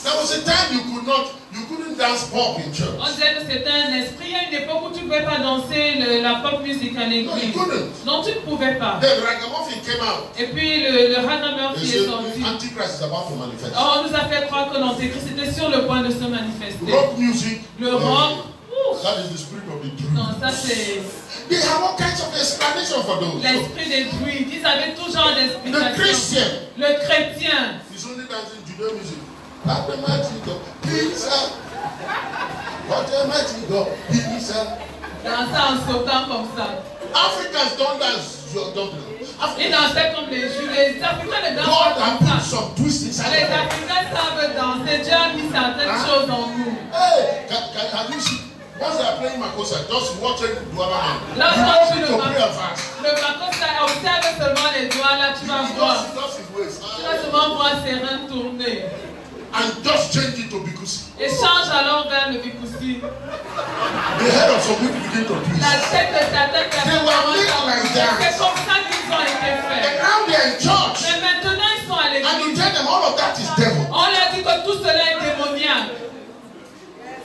There was a time you couldn't dance pop in church. On disait que c'était un esprit. Il y a une époque où tu ne pouvais pas danser la pop music à No, you l'église. couldn't. Non, tu ne pouvais pas. Then Ragamuffin came out. Et puis le They Ragamuffin est said sorti. the Antichrist is about to manifest. Oh, on nous a fait croire que l'Antéchrist était sur le point de se manifester. Rock music. Le rock, ouf, That is the spirit of the non, truth. ça c'est They have all kinds of explanation for those. l'esprit des druides. Ils avaient tout genre The d'explications. Christian Le chrétien, is only dancing Judean music. What a mighty God, He's a. What a mighty God, He's a. dansait en sautant comme ça. Africans don't dance. Don't dance. Ils dansaient comme les Juifs. Les Africains ne dansent God pas has comme put ça. some twist inside. Les of them. Africains savent danser. Dieu a mis certaines Hein? choses en nous. Hey, can you see? Once they are playing Makosa, just watch it do other man. Là, You quand tu don't need le to vois, pray and fast. le Makosa, observe seulement les doigts, là, tu vas voir. Just his ways. Tu vas seulement voir ses reins tourner. And just change it to Bikusi. Et change alors vers le Bikusi. The head of some people begin to twist. La tête de ta tête qui They were made like that. c'est comme ça qu'ils ont été faits. And now they are in church. Mais maintenant, ils sont à And you l'église. tell them all of that is devil. On leur dit que tout cela est démoniaque.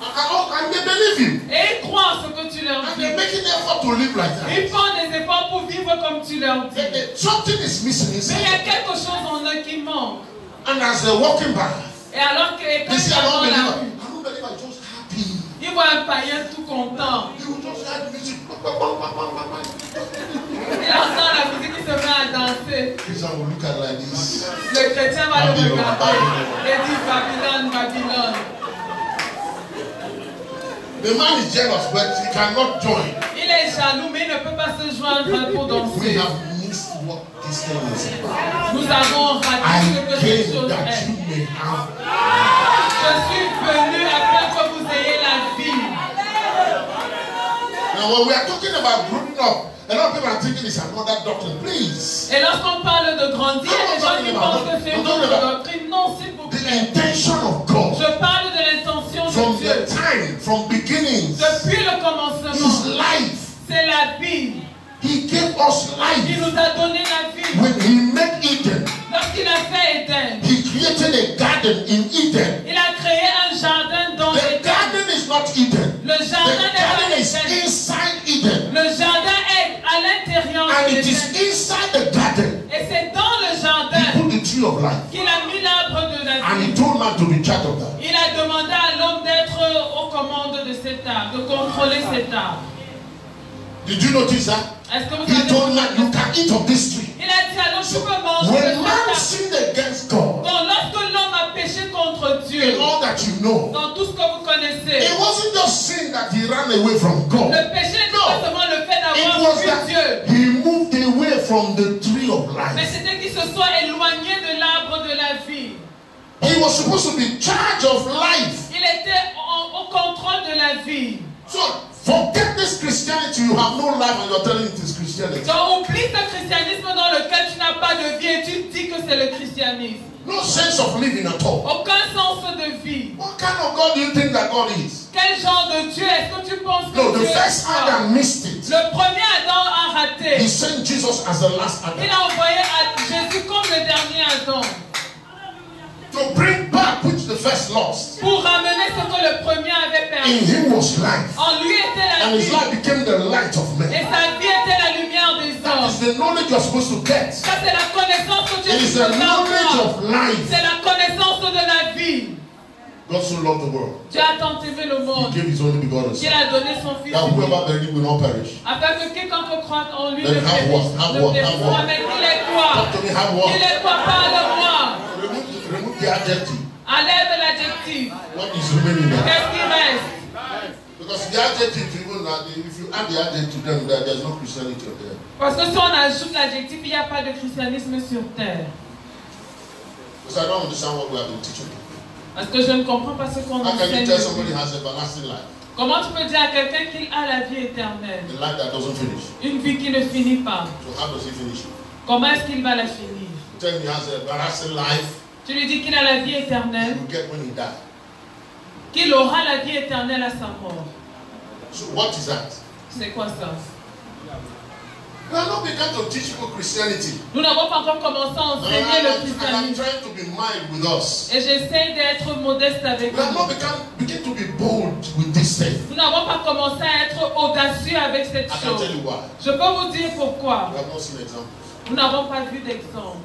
And they believe you. Et ils croient en ce que tu leur And dis. they're making effort to live like that. Ils font des efforts pour vivre comme tu leur dis. Something is missing Mais il y a inside. quelque chose en eux qui manque. And as they're walking by, Et alors que quand they ils see sont an dans la unbeliever. rue, An unbeliever is just happy. ils voient un païen tout content. He will just hear the music. Il entend la musique, il se met à danser. Christian will look at it like this. Le chrétien va le Babylone, regarder Babylone. et dit Babylone, Babylone. The man is jealous, but he cannot join. Il est jaloux, mais il ne peut pas se joindre pour We danser. have missed what this thing is about. Nous avons raté ce I que cette came chose that est. you may have. Je suis venu afin que vous ayez la vie. Now, when we are talking about growing up, a lot of people are thinking it's another doctrine. Please. Et lorsqu'on parle de grandir, il y a des gens qui pensent que c'est une autre doctrine. Non, s'il vous The plaît. intention of God Je parle de l'intention from de the Dieu. time, from beginnings, Depuis le is commencement, life. c'est la vie. He gave us Il life. nous a donné la vie. When he made Eden, Lorsqu'il a fait Éden, he created a garden in Eden. il a créé un jardin dans The Éden. garden is not Eden. Le jardin The It is inside the garden. Et c'est dans le He jardin put the tree of life. qu'il a mis l'arbre de la And he vie. told man to be in charge of that. Il a demandé à l'homme d'être aux commandes de cet arbre, de contrôler cet arbre. Did you notice that? Est-ce que vous He avez told man, you remarqué? can eat of this tree. Il a dit alors tu peux manger de When cet man arbre. sinned against God, Donc lorsque l'homme a péché contre Dieu, in all that you know, dans tout ce que vous connaissez, it wasn't just sin that he ran away from God. le péché n'est pas seulement le fait It d'avoir was vu that Dieu, he moved away from the tree of mais life. c'était qu'il se soit éloigné de l'arbre de la vie. He was supposed to be in charge of life. Il était au contrôle de la vie. So forget this Christianity. You have no life and you're telling it is Christianity. Donc oublie ce christianisme dans lequel tu n'as pas de vie et tu dis que c'est le christianisme. No sense of living at all. Aucun sens de vie. What kind of God do you think that God is? Quel genre de Dieu est-ce que tu penses que No, the Dieu est? first Adam missed it. Le premier Adam a raté. He sent Jesus as the last Il Adam a envoyé à Jésus comme le dernier Adam to bring back which the first lost. pour ramener ce que le premier avait In perdu. him was life, En lui était la and his vie life became the light of et men. sa vie était la lumière des That hommes. is the knowledge you're supposed to get. Ça c'est la connaissance que Dieu It is nous the donne. knowledge of life. C'est la connaissance de la vie. God so loved the world. Dieu a tant aimé le He monde gave his only begotten qu'il Son. a donné son Fils That unique, whoever believes will not perish. afin que quiconque croit en lui Then ne have périsse. what? Have Ne what? périsse Have what? pas. Mais il est quoi? Talk to me, have what? Il est quoi? Parle-moi. Remove the adjective. Enlève l'adjectif. What is remaining there? Qu'est-ce qui reste? Because the adjective, even if you add the adjective, then there's no Christianity there. Parce que si on ajoute l'adjectif, il n'y a pas de christianisme sur terre. Because I don't understand what we have been teaching. Parce que je ne comprends pas ce qu'on How can you enseigne. tell somebody has everlasting life? Comment tu peux dire à quelqu'un qu'il a la vie éternelle? A life that doesn't finish. Une vie qui ne finit pas. So how does he finish it? Comment est-ce qu'il va la finir? Tell me he has everlasting life. Tu lui dis qu'il a la vie éternelle, You get when he died. qu'il aura la vie éternelle à sa mort. So what is that? C'est quoi ça? We are not begun to teach people Christianity. Nous n'avons pas encore commencé à And enseigner le I'm christianisme. trying to be mild with us. Et j'essaie d'être modeste avec We have not vous. begin to be bold with this thing. Nous n'avons pas commencé à être audacieux avec cette I can chose. tell you why. Je peux vous dire pourquoi. We have not seen examples. Nous n'avons pas vu d'exemple.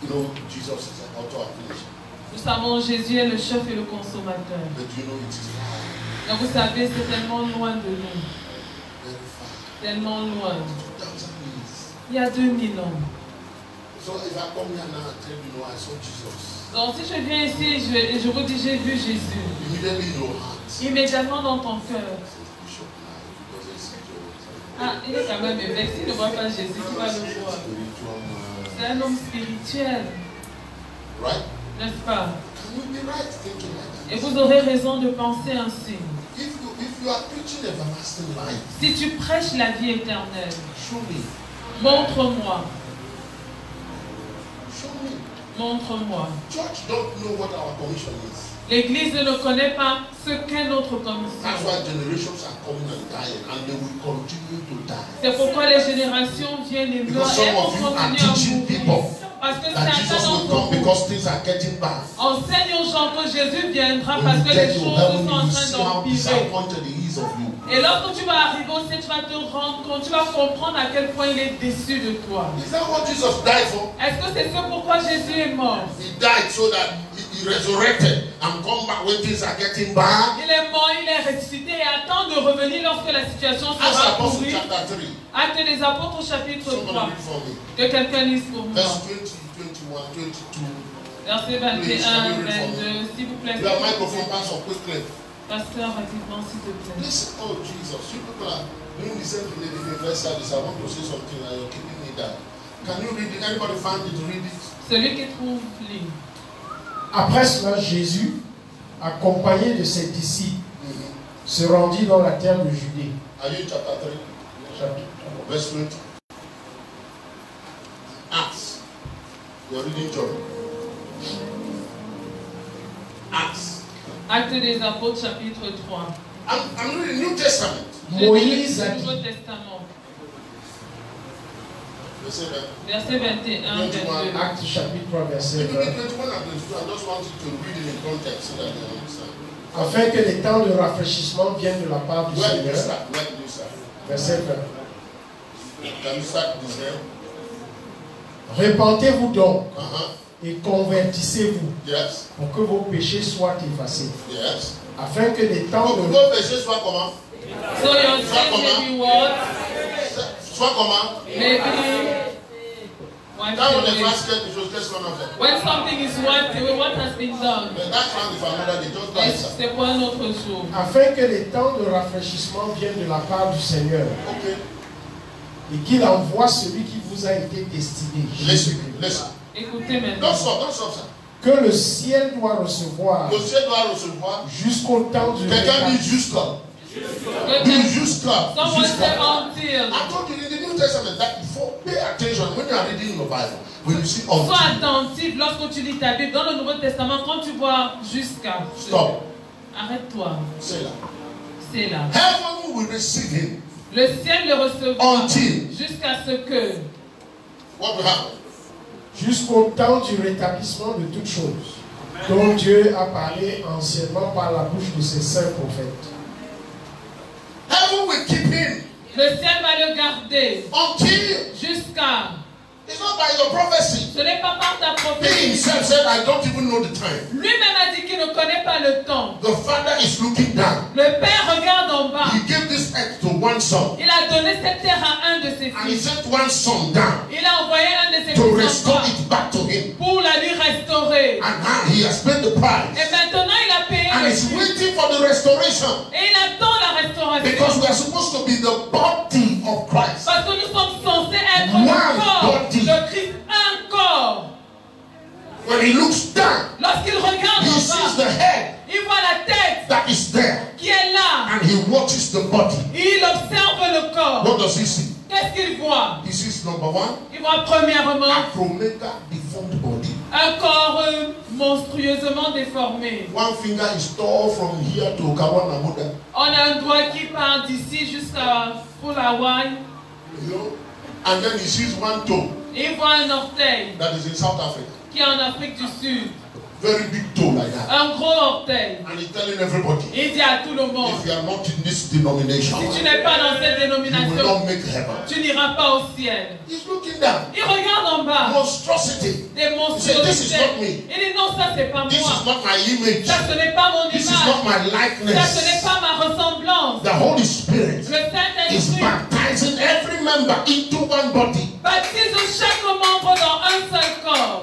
You know, Jesus is an author and finisher. Nous savons Jésus est le chef et le consommateur. But you know it is far, Donc vous savez, c'est tellement loin de nous. very far. Tellement loin. 2000 years. Il y a 2000 ans. So if I come here now and tell you, no, I saw Jesus, Donc si je viens ici et je vous dis j'ai vu Jésus, immediately in your heart, immédiatement dans ton cœur, Bishop now, because I see Jesus. ah, il est quand même évêque. S'il ne voit pas Jésus, qui va le voir? Spiritual man. C'est un homme spirituel, Right? n'est-ce pas? Can you be right thinking like that? Et vous aurez raison de penser ainsi. If you are preaching everlasting life, Si tu prêches la vie éternelle, show me. montre-moi, Show me. montre-moi. Church don't know what our commission is. L'Église ne connaît pas ce qu'est notre That's commission. why generations are coming and dying, and they will continue to die. C'est pourquoi les générations viennent et meurent Because et some vont of you are continuer à teaching mourir. people Parce que that Jesus certains will d'entre come vous because things are getting bad. enseignent aux gens que Jésus viendra When parce you que les get to choses heaven, sont en you train see how d'empirer. disappointed he is of you. Et lorsque tu vas arriver au ciel, tu vas te rendre compte, tu vas comprendre à quel point il est déçu de toi. Is that what Jesus died for? Est-ce que c'est ce pourquoi Jésus est mort? He died so that he resurrected and come back when things are getting bad. Il est mort, il est ressuscité et attend de revenir lorsque la situation Acts sera Apostles pourrie. chapter 3. Actes des apôtres au chapitre 3. Somebody read for me. Que quelqu'un lise pour moi. Verse 20, 21, 22. Versets 21, 22, s'il vous plaît. Your microphone, Pastor, quickly. Pasteur, rapidement, s'il te plaît. Listen, oh Jesus, you people are doing the same thing in the first service. I want to say something and you're keeping me down. Can you read it? Anybody find it? Read it. Celui qui trouve, lit. Après cela, Jésus, accompagné de ses disciples, se rendit dans la terre de Judée. Are you in chapter 3? Chapitre Verse 20. Acts. You're reading John. Acts. Actes des apôtres, chapitre 3. I'm reading New Testament. Moïse a Le dit, Nouveau Testament. Verset 20. Verset 21, 22. Acte chapitre 3, verset If you 20. read 21 and 22, I just want you to read it in context so that you understand. Afin que les temps de rafraîchissement viennent de la part du Where did you Seigneur. start? Where did you start? Verset 20. Can you start this here? Repentez-vous donc Uh-huh. et convertissez-vous Yes. pour que vos péchés soient effacés, Yes. afin que les temps Pour de... que vos péchés soient comment? So your sins may be what? Soit comment? Maybe wiped Quand on away. efface quelque chose, qu'est-ce qu'on a fait? When something is wiped away, what has been done? Mais that's one if another day, just like ça. C'est pour un autre jour. afin que les temps de rafraîchissement viennent de la part du Seigneur Ok. et qu'il envoie celui qui vous a été destiné, Listen, Jésus-Christ. listen. Écoutez maintenant. Don't stop ça. Que le ciel doit recevoir Le ciel doit recevoir. jusqu'au temps du Quelqu'un dit rétablissement. jusqu'à. Dit jusqu'à. Someone Jusqu'à. said until. I told you in the New Testament that before, pay attention when you are reading your Bible. When you see until. Sois attentif lorsque tu lis ta Bible. Dans le Nouveau Testament, quand tu vois jusqu'à. Stop. Arrête-toi. C'est là. C'est là. Heaven will receive him Le ciel le recevra until. jusqu'à ce que. What will happen? Jusqu'au temps du rétablissement de toutes choses, dont Dieu a parlé anciennement par la bouche de ses saints prophètes. Heaven will keep him Le ciel va le garder until. jusqu'à. It's not by your prophecy. Ce n'est pas par ta He prophétie. himself said, I don't even know the time. Lui-même a dit qu'il ne connaît pas le temps. The Father is looking down. Le Père regarde en bas. He gave this earth to one son. Il a donné cette terre à un de ses And he fils. sent one son down Il a envoyé un de ses to fils en restore bas it back to him. pour la lui restaurer. And now he has paid the Et price. maintenant, il a payé And le he's prix. waiting for the restoration. Et il attend la restauration. Because we are supposed to be the body of Christ. Parce que nous sommes censés être One le corps body. de Christ, un corps. When he looks down, Lorsqu'il regarde he en sees bas, the head il voit la tête that is there. qui est là. And he watches the body. Il observe le corps. What does he see? Qu'est-ce qu'il voit? He sees number one, Il voit premièrement acromega deformed body. un corps monstrueusement déformé. One finger is tall from here to Kawanamuda. On a un doigt qui part d'ici jusqu'à Fulawai. You know? And then he sees one toe Il voit un orteil that is in South Africa. qui est en Afrique du Sud. Very big toe like that. Un gros orteil. And he's telling everybody, Il dit à tout le monde, if you are not in this denomination, si tu n'es pas dans cette you will dénomination, not make heaven. tu n'iras pas au ciel. He's looking down. Il regarde en bas. Monstrosity. Des He said, this is monstruosités. not me. Il dit non, ça c'est pas This is moi. not my image. Ça ce n'est pas mon This is image. not my Ça ce n'est likeness. pas ma ressemblance. The Holy Spirit Le is Saint-Esprit baptizing every member into one body. baptise chaque membre dans un seul corps.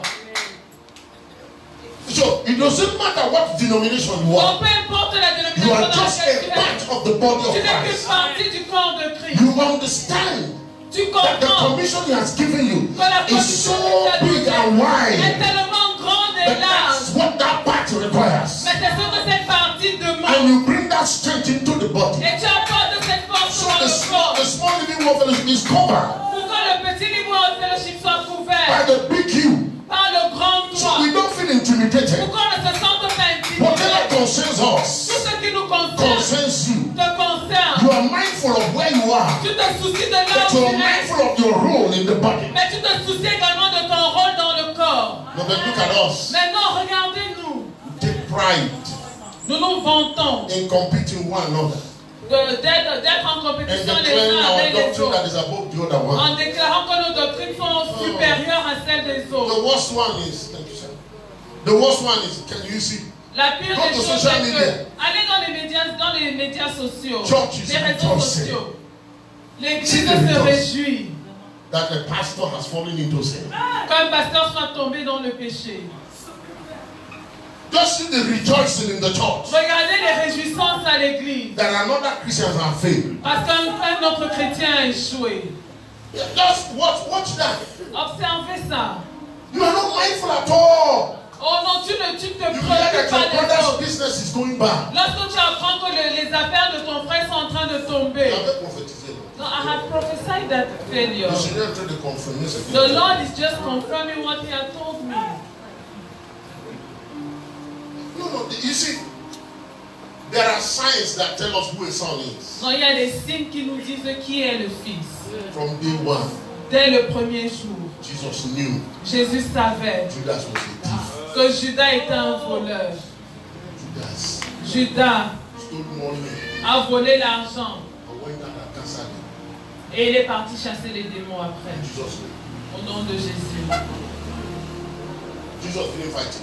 So it doesn't matter what denomination you are. Donc peu importe la You dénomination are dans just laquelle a tu es, part of the body tu of n'es qu'une Christ. partie du corps de Christ. You understand Tu that the comprends commission he has given you que la is commission so que big tu as and donnée est wide. tellement grande et But large. that's what that part requires. Mais c'est ce que cette partie And demande. you bring that strength into the body. Et tu apportes cette force So dans le corps. the small living water is covered Pour que le petit livre de fellowship soit by couvert the big you. par le grand So toit. we don't feel intimidated. Pour qu'on ne se sente pas Whatever intimidé. concerns Tout us ce qui nous concerne concerns you. te concerne. You are mindful of where you are, Tu te soucies de là but où you are tu es. mindful of your role in the body. Mais tu te soucies également de ton rôle dans le corps. Now then look at us. Maintenant, regardez-nous. We take pride Nous nous vantons in competing one another d'être en and compétition les declaring uns our avec les doctrine that autres. is above the other one. En déclarant que nos doctrines sont supérieures à celles des autres. The worst one is, thank you, sir. The worst one is, can you see? La pire Go des to choses, social c'est que media. allez dans les médias sociaux, Churches les réseaux rejoicing. sociaux. L'église See the se results. réjouit That the pastor has fallen into sin. qu'un pasteur soit tombé dans le péché. Just see the rejoicing in the church Regardez les réjouissances à l'église. that another Christians have failed. Parce qu'un autre chrétien a échoué. Just watch that. Observez ça. You are not mindful at all. Oh non, tu te You hear préoccupes that pas your des brother's autres. business is going bad. Lorsque tu apprends que les affaires de ton frère sont en train de You tomber. have prophétisé. No, I have prophesied that failure. You should not try to confirm this again. The Lord is just confirming what He had told me. No, you see, there are signs that tell us who a son is. Non, il y a des signes qui nous disent qui est le Fils. From day one, Dès le premier jour, Jesus knew Jésus savait Judas was a thief. que Judas était un voleur. Judas Judas stole money a volé l'argent and went out and canceled Et il est parti chasser les démons après. Jesus. Au nom de Jésus. Jesus didn't fight him.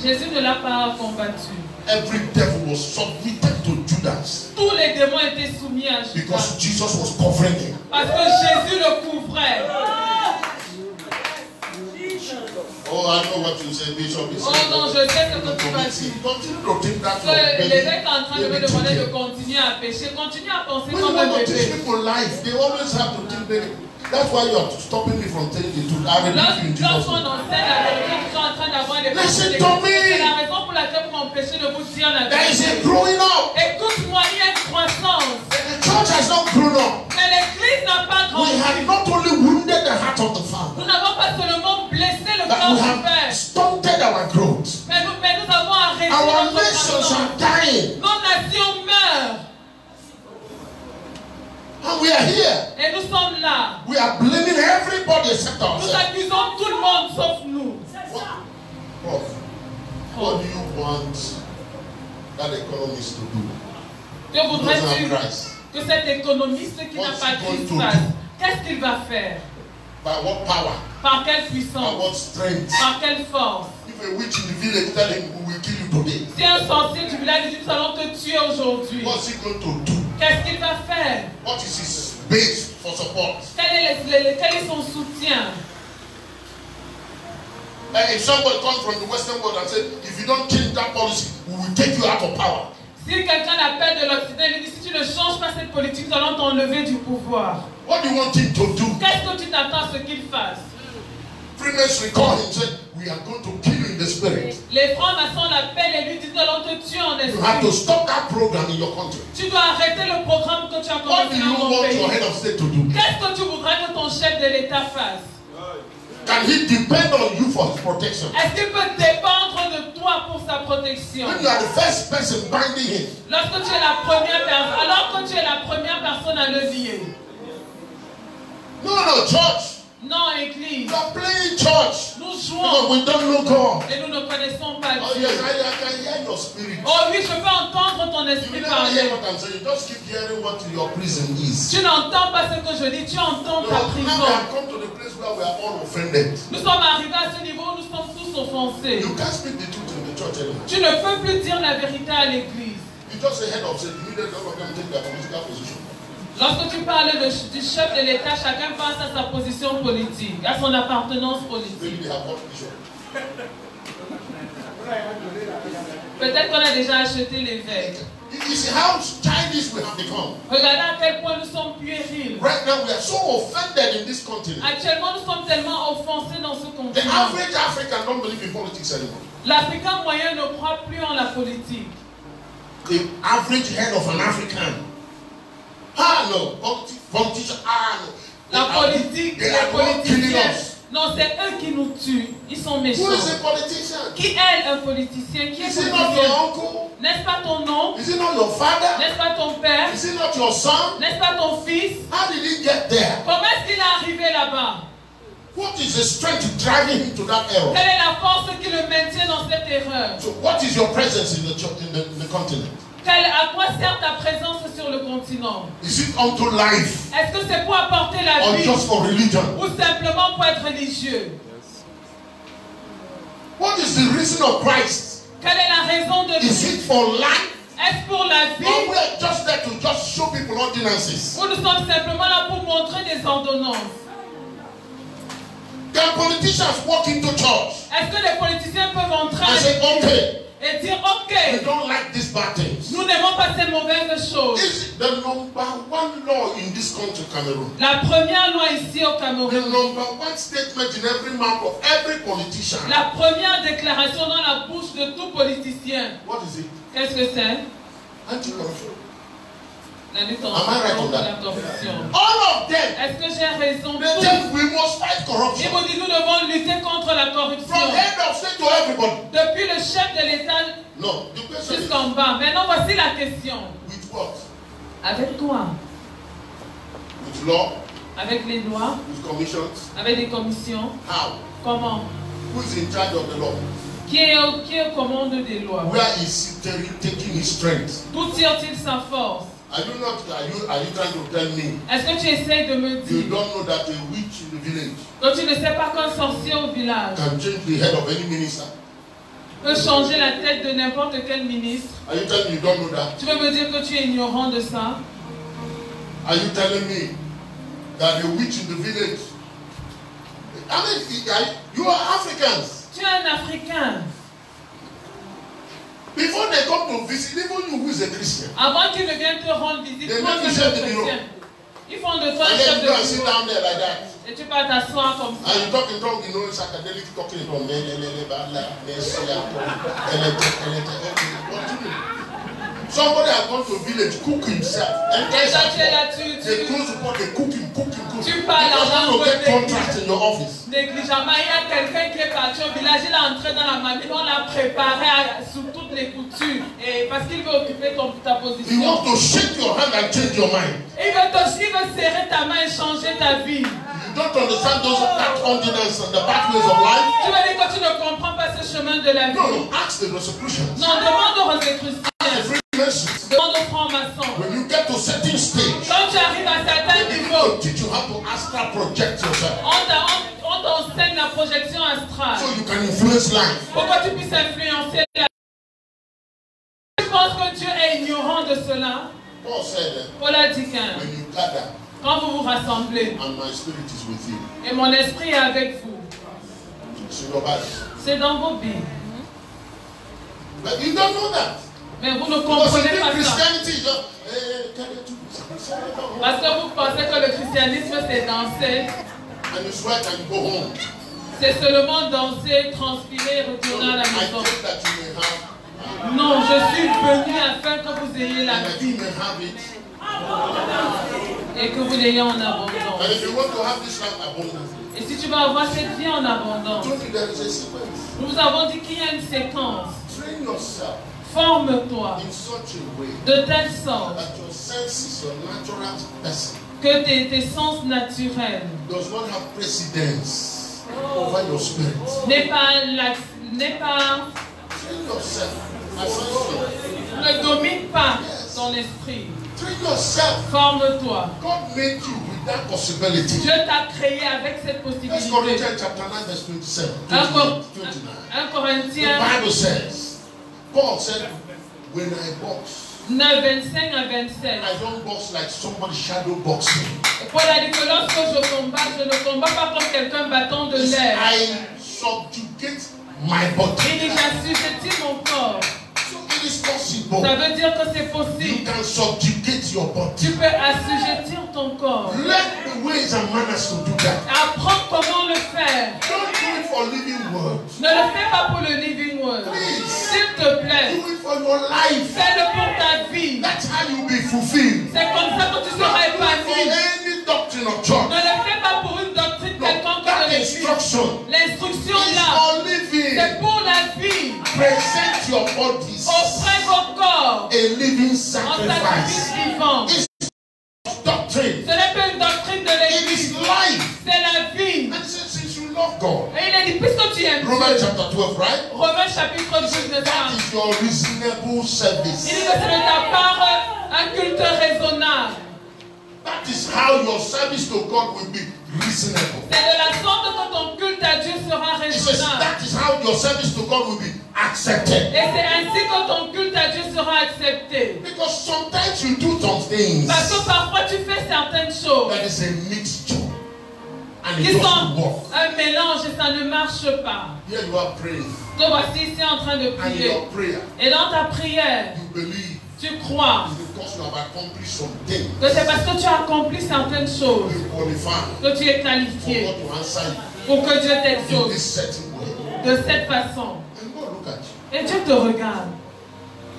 Jésus ne l'a pas combattu. Every devil was submitted to Judas Tous les démons étaient soumis à Judas. because Jesus was covering him. Parce que Jésus le couvrait. Oh, I know what you say, Bishop. Oh non, je sais ce que tu vas dire. Continue to think that L'évêque est en train de me demander de continuer à pécher. Continue à penser when you comme un want to teach bébé. people life, they always have to think baby. That's why you are stopping me from telling the truth. I rebuke you in Jesus' Lorsqu'on name. enseigne la vérité, ils sont en train d'avoir des Listen pensées. to me. C'est la raison pour laquelle vous m'empêchez de vous dire la There is vérité. a growing up. Écoute-moi, il y a une croissance. The church has not grown up. Mais l'église n'a pas We grandi. have not only wounded the heart of the Father, Nous n'avons pas seulement blessé le but cœur we du have Père. stunted our growth. Mais nous avons arrêté Our notre nations croissance. are dying, Nos nations meurent. and we are here. Et nous sommes là. We are blaming everybody except Nous ourselves. accusons tout le monde sauf nous. Prof, what do you want that economist to do? Que Who doesn't voudrais-tu have Christ? que cet économiste qui n'a What's pas he going Christ to fasse? do? Qu'est-ce qu'il va faire? By what power? Par quelle By puissance? what strength? Par quelle force? If a witch in the village tell him we will kill you today, Si un sorcier du village dit nous allons te tuer aujourd'hui, what's he going to do? qu'est-ce qu'il va faire? What is his base for support? Quel est son soutien? And if somebody comes from the Western world and says, if you don't change that policy, we will take you out of power. Si quelqu'un appelle de l'Occident et lui dit si tu ne changes pas cette politique, nous allons t'enlever du pouvoir. What do you want him to do? Qu'est-ce que tu t'attends à ce qu'il fasse? Freemasons call him and say, we are going to kill you in the spirit. Les francs-maçons l'appellent et lui disent nous allons te tuer en You have to esprit. stop that program in your country. Tu dois arrêter le programme que tu as What commencé do you dans ton want your pays. head of state to do? Qu'est-ce que tu voudrais que ton chef de l'État fasse? Can he depend on you for his protection? Est-ce qu'il peut dépendre de toi pour sa protection? When you are the first person binding him, Lorsque tu es la première personne, alors que tu es la première personne à le lier. no, church. Non, Église, You are playing church nous because jouons we don't know God. et nous ne connaissons pas Oh Dieu. yes, I can hear your spirit. Oh oui, je peux entendre ton You esprit never hear parler. what I'm saying. You just keep hearing what your prison is. Tu n'entends pas ce que je dis, tu entends No, ta now we prison. have come to the place where we are all offended. Nous sommes arrivés à ce niveau où nous sommes tous offensés. You can't speak the truth in the church anymore. Tu ne peux plus dire la vérité à l'église. You just say head of state. Immediately all of them take their political position. Lorsque tu parles du chef de l'État, chacun pense à sa position politique, à son appartenance politique. Maybe they have what bishop. Peut-être qu'on a déjà acheté l'évêque. You see how childish we have become. Regardez à quel point nous sommes puérils. Right now we are so offended in this continent. Actuellement, nous sommes tellement offensés dans ce The continent. average African don't believe in politics anymore. L'Africain moyen ne croit plus en la politique. The average head of an African. Ah no, politicians. Ah no. La politique, they les are not killing politiciens. us. Non, c'est eux qui nous tuent. Ils sont méchants. Who is a politician? Qui est un politicien? Qui est Is it not politicien? your uncle? N'est-ce pas ton oncle? Is it not your father? N'est-ce pas ton père? Is it not your son? N'est-ce pas ton fils? How did he get there? Comment est-ce qu'il est arrivé là-bas? What is the strength driving him to that error? Quelle est la force qui le maintient dans cette erreur? So what is your presence in the church, in the continent? À quoi sert ta présence sur le continent? Is it unto life Est-ce que c'est pour apporter la or vie just for religion? ou simplement pour être religieux? What is the reason of Christ? Quelle est la raison de Is Christ? it for life? Est-ce pour la vie Or we are just there to just show people ordinances? ou nous sommes simplement là pour montrer des ordonnances? Can politicians walk into church Est-ce que les politiciens peuvent entrer à and say, l'église okay, et dire we ok, don't like these bad things? nous n'aimons pas ces mauvaises choses? Is the number one law in this country, Cameroon? La première loi ici au The Cameroun, number one statement in every mouth of every politician. la première déclaration dans la bouche de tout politicien, What is it? qu'est-ce que c'est? Anti-corruption. La lutte Am I right on contre that? la corruption. All of them. Est-ce que j'ai raison? They Tous. think we must fight Ils corruption. vous disent nous devons lutter contre la From corruption. head of state to everybody. Depuis le chef de l'État No, the question is jusqu'en bas. Maintenant, voici la question. with what? Avec quoi? With law, Avec les lois? with commissions. Avec des commissions? How? Comment? Who is in charge of the law? Qui est aux commandes des lois? Where is he taking his strength? D'où tire-t-il sa force? Are you trying to tell me? Est-ce que tu essaies de me You dire don't know that a witch in the village que tu ne sais pas qu'un sorcier au village can change the head of any minister? peut changer la tête de n'importe quel ministre? Are you telling me you don't know that? Tu veux me dire que tu es ignorant de ça? Are you telling me that a witch in the village? I mean, you are Africans. Tu es un Africain. Before they come to visit, even you who is a Christian, Avant qu'ils ne viennent te rendre visite, they toi make you tu es chef de bureau. chrétien. Ils font de toi un And chef then you go and sit de bureau. down there like that. Et tu vas t'asseoir comme ça. And you talk in tongues, you know, it's academic talking in tongues. Somebody has gone to a village, cook himself. And Et toi tu es là, they close the pot, they cook him. tu parles Because en you langue get contract in your office. négligemment. Il y a quelqu'un qui est parti au village, il est entré dans la mamie, on l'a préparé sous toutes les coutures. Et parce qu'il veut occuper ta He position. wants to shake your hand and change your mind. Il veut serrer ta main et changer ta vie. You don't understand that ordinance and the pathways of life? Tu veux dire que tu ne comprends pas ce chemin de la vie? No, ask the Rosicrucians. Non, demande aux Rosicruciens. Demande aux francs-maçons. When you get to certain stage, Quand tu arrives à certains niveaux, they'll teach you how to astral project yourself. on t'enseigne la projection astrale. So you can influence life. Pour que tu puisses influencer la vie. Je pense que Dieu est ignorant de cela. Paul said Paul a dit que when you gather quand vous vous rassemblez, and my spirit is with you, et mon esprit est avec vous, it's in your body. c'est dans vos vies. But you don't know that. Mais vous ne Because you comprenez think pas ça. Christianity is just, Parce que vous pensez que le christianisme c'est danser. and you sweat and you go home. C'est seulement danser, transpirer, retourner à la I maison. think that you may have, Non, je suis venu afin que vous ayez la and that vie you may have it. et que vous l'ayez en abondance. And if you want to have this life abundantly, Et si tu veux avoir cette vie en abondance, don't you there is a sequence. nous avons dit qu'il y a une séquence. Train yourself Forme-toi in such a way de telle sorte that your senses, your natural person, que tes sens naturels does not have precedence over your spirit. n'est pas Train yourself. ne domine pas ton esprit. Train yourself. Forme-toi. God made you with that possibility. Dieu t'a créé avec cette Let's possibilité. Corinthians chapter 9 verse 27. 1 29. The Corinthiens Bible says, Paul said, when I box, 9, 25 à 27. I don't box like somebody shadow boxing. Paul a dit que lorsque je ne combats pas comme quelqu'un battant de l'air. I subjugate my body. Il dit j'assujettis mon corps. So it is possible. Ça veut dire que c'est You possible. can subjugate your body. Tu peux assujettir ton corps. Learn the ways and manners to do that. Apprends comment le faire. Don't do it for living words. Ne le fais pas pour le living word. S'il te plaît, Do it for your life. fais-le pour ta vie. That's how you'll be fulfilled. C'est comme ça que tu Don't seras do it for épanoui. any doctrine of Ne church. le fais pas pour une doctrine No, quelconque that de l'église. instruction L'instruction is là, for living. c'est pour la vie. Present your bodies Offrez vos corps a living en sacrifice. sacrifice vivant. It's doctrine. Ce n'est pas une doctrine de It is l'église, life. c'est la vie. And since you love God, Et il a dit, puisque tu aimes Romans Dieu, chapter 12, right? Romains chapitre 12, That il is your reasonable dit service. que c'est de ta part un culte raisonnable. That is how your service to God will be reasonable. C'est de la sorte que ton culte à Dieu sera It says raisonnable. that is how your service to God will be accepted. Et c'est ainsi que ton culte à Dieu sera accepté. Because sometimes you do some things Parce que parfois tu fais certaines choses that is a mixture and qui it sont doesn't work. un mélange et ça ne marche pas. Here you are praying, Te voici ici en train de and in prier. your prayer, Et dans ta prière, you believe tu crois it's because you have accomplished something. que c'est parce que tu as accompli certaines choses You qualify que tu es for qualifié God to answer you pour que Dieu in t'exauce this certain way. de cette façon. And God look at you. Et Dieu te regarde.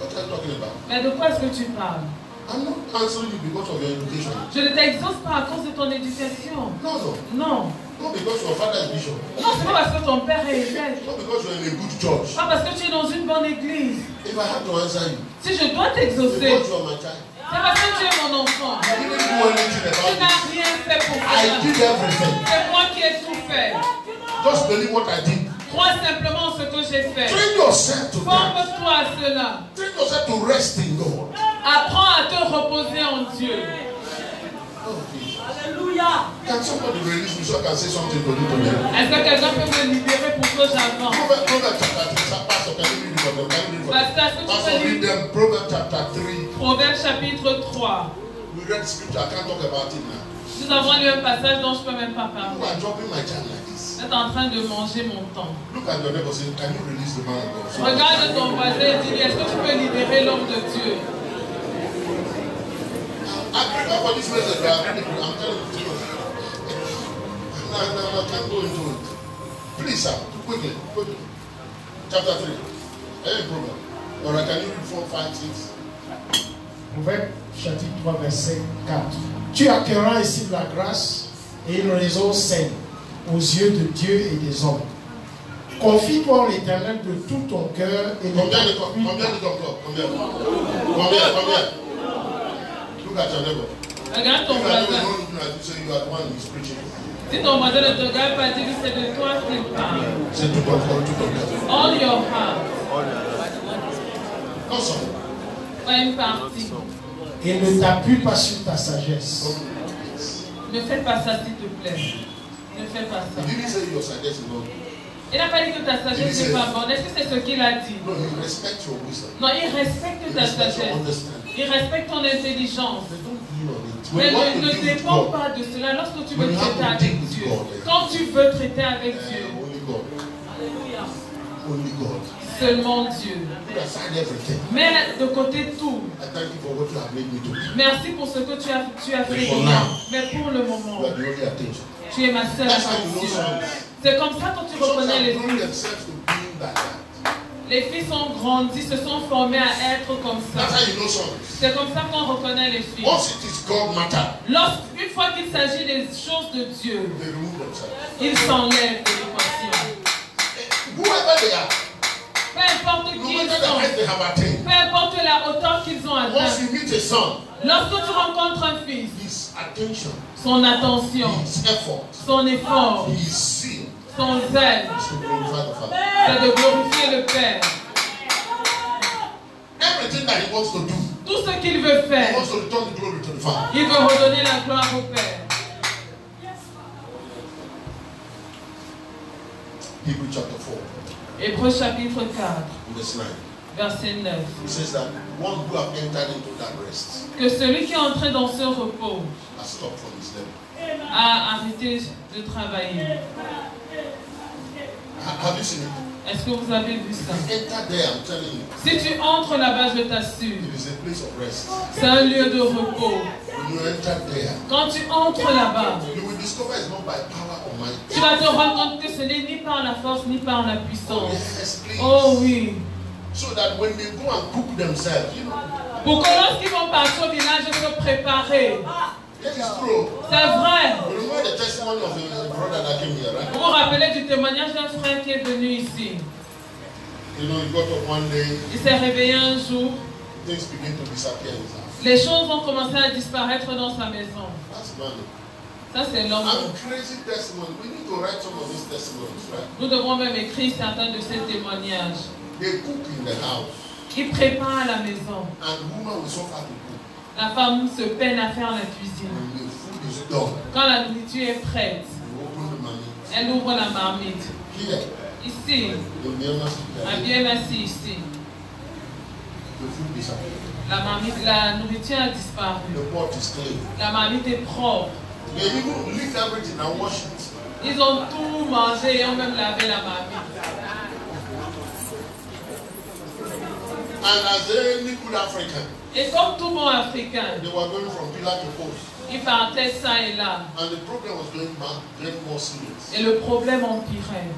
What are you talking about? Mais de quoi est-ce que tu parles? I'm not answering you because of your education. Je ne t'exauce pas à cause de ton éducation. No, no. Non. Not because your father is bishop. Non, c'est pas parce que ton père est évêque. Not because you're in a good church. Pas parce que tu es dans une bonne église. If I had to answer you, Si je dois because t'exaucer, you are my child. c'est parce que tu es mon enfant. I didn't do anything Tu about n'as it. rien fait pour I cela. did everything. C'est moi qui ai tout fait. Just believe what I did. Crois simplement ce que j'ai fait. Train yourself to that. Forme-toi à cela. Train yourself to rest in God. Apprends à te reposer en Dieu. Alléluia. Can somebody release me so I can say something to you today? Est-ce que quelqu'un peut me libérer pour que j'avance? Proverbs chapter 3. Pastor, can you read it for them? Can you read it for them? Pastor, read them. Proverbs chapter 3. Proverbs chapitre 3. We read scripture. I can't talk about it now. Nous avons lu un passage dont je ne peux même pas You parler. are dropping my child like this. Vous êtes en train de manger mon temps. Look at your neighbor saying, can you release the man of God? So Regarde ton voisin et dis-lui, est-ce que tu peux libérer l'homme de Dieu? I prepare for this message, but I'm telling you. No, I can't go into it. Please, sir, quickly. Chapter 3. Any problem? Or can you read 4, 5, 6? Proverbe chapitre 3, verset 4. Tu accueilleras ici de la grâce et une raison saine aux yeux de Dieu et des hommes. Confie-toi en l'Éternel de tout ton cœur et Combien de ton corps? Combien? Look at your neighbor. Regarde ton If I voisin. don't look at you, say you are the one who is preaching. Si ton voisin ne te regarde pas, dis-lui, c'est de toi qu'il parle. C'est tout ton cœur. All your heart. Non, ça. Pas une partie. et ne t'appuie pas sur ta sagesse. Ne fais pas ça, s'il te plaît. Ne fais pas ça. Did he say your sagesse is not? Il n'a pas dit que ta sagesse n'est pas bonne. Est-ce que c'est ce qu'il a dit? No, he respects your wisdom. Non, il respecte ta sagesse. Il respecte ton intelligence. Mais ne dépend pas de cela lorsque tu veux traiter avec Dieu. Quand tu veux traiter avec Dieu. Alléluia. Only God. Seulement Dieu. Put aside everything. Mets de côté tout. I thank you for what you have made me do. Merci pour ce que tu as fait for pour now, moi. Mais pour le moment, You are the only attention. tu es ma seule That's how you know attention. songs. C'est comme ça que tu Songs reconnais les have grown filles. themselves to being like that. Les filles sont grandies, se sont formées à être comme ça. That's how you know songs. C'est comme ça qu'on reconnaît les filles. Once it is God matter, Une fois qu'il s'agit des choses de Dieu, they remove themselves. ils s'enlèvent de l'équation. Whoever they are, Peu importe no qui ils matter the height sont, they have attained, peu importe la hauteur qu'ils ont once atteint, you meet a son, lorsque tu rencontres un fils, his attention, son attention, his effort, son effort, his zeal son zèle, is to glorify the Father. c'est de glorifier le Père. Everything that he wants to do, Tout ce qu'il veut he faire, wants to return the glory to the Father. il veut redonner la gloire au Père. Hebrews chapter 4, Hébreux chapitre 4, verse 9. verset 9. It says that one who have entered into that rest Que celui qui est entré dans ce repos has stopped from his labor. a arrêté de travailler. Have you seen it? Est-ce que vous avez vu ça? Enter there, I'm telling you. Si tu entres là-bas, je t'assure, It is a place of rest. c'est un lieu de repos. When you enter there, Quand tu entres là-bas, you will discover it's not by power or might. tu vas te rendre compte que ce n'est ni par la force ni par la puissance. Yes, please. Oh oui. So that when they go and cook themselves, you know, Pour que lorsqu'ils vont partir au village, se préparer. it is true. C'est vrai. You remember the testimony of a brother that came here, right? Vous vous rappelez du témoignage d'un frère qui est venu ici. You know, he got up one day, Il s'est réveillé un jour. things began to disappear in his house. Les choses ont commencé à disparaître dans sa maison. That's money. Ça, c'est l'homme. And crazy testimony. We need to write some of these testimonies, right? Nous devons même écrire certains de ces témoignages. They cook in the house, Il prépare à la maison. and woman will suffer to cook. La femme se peine à faire la cuisine. When the food is done, Quand la nourriture est prête, you open the money. elle ouvre la marmite. Here, Ici, the Myanmar à bien assis ici, the food disappears. la nourriture a disparu. The pot is clean. La marmite est propre. They even lift everything and wash it. Ils ont tout mangé et ont même lavé la marmite. And as any good African, Et comme tout bon Africain, they were going from pillar to post. ils partaient ça et là. And the problem was getting more serious. Et le problème empirait.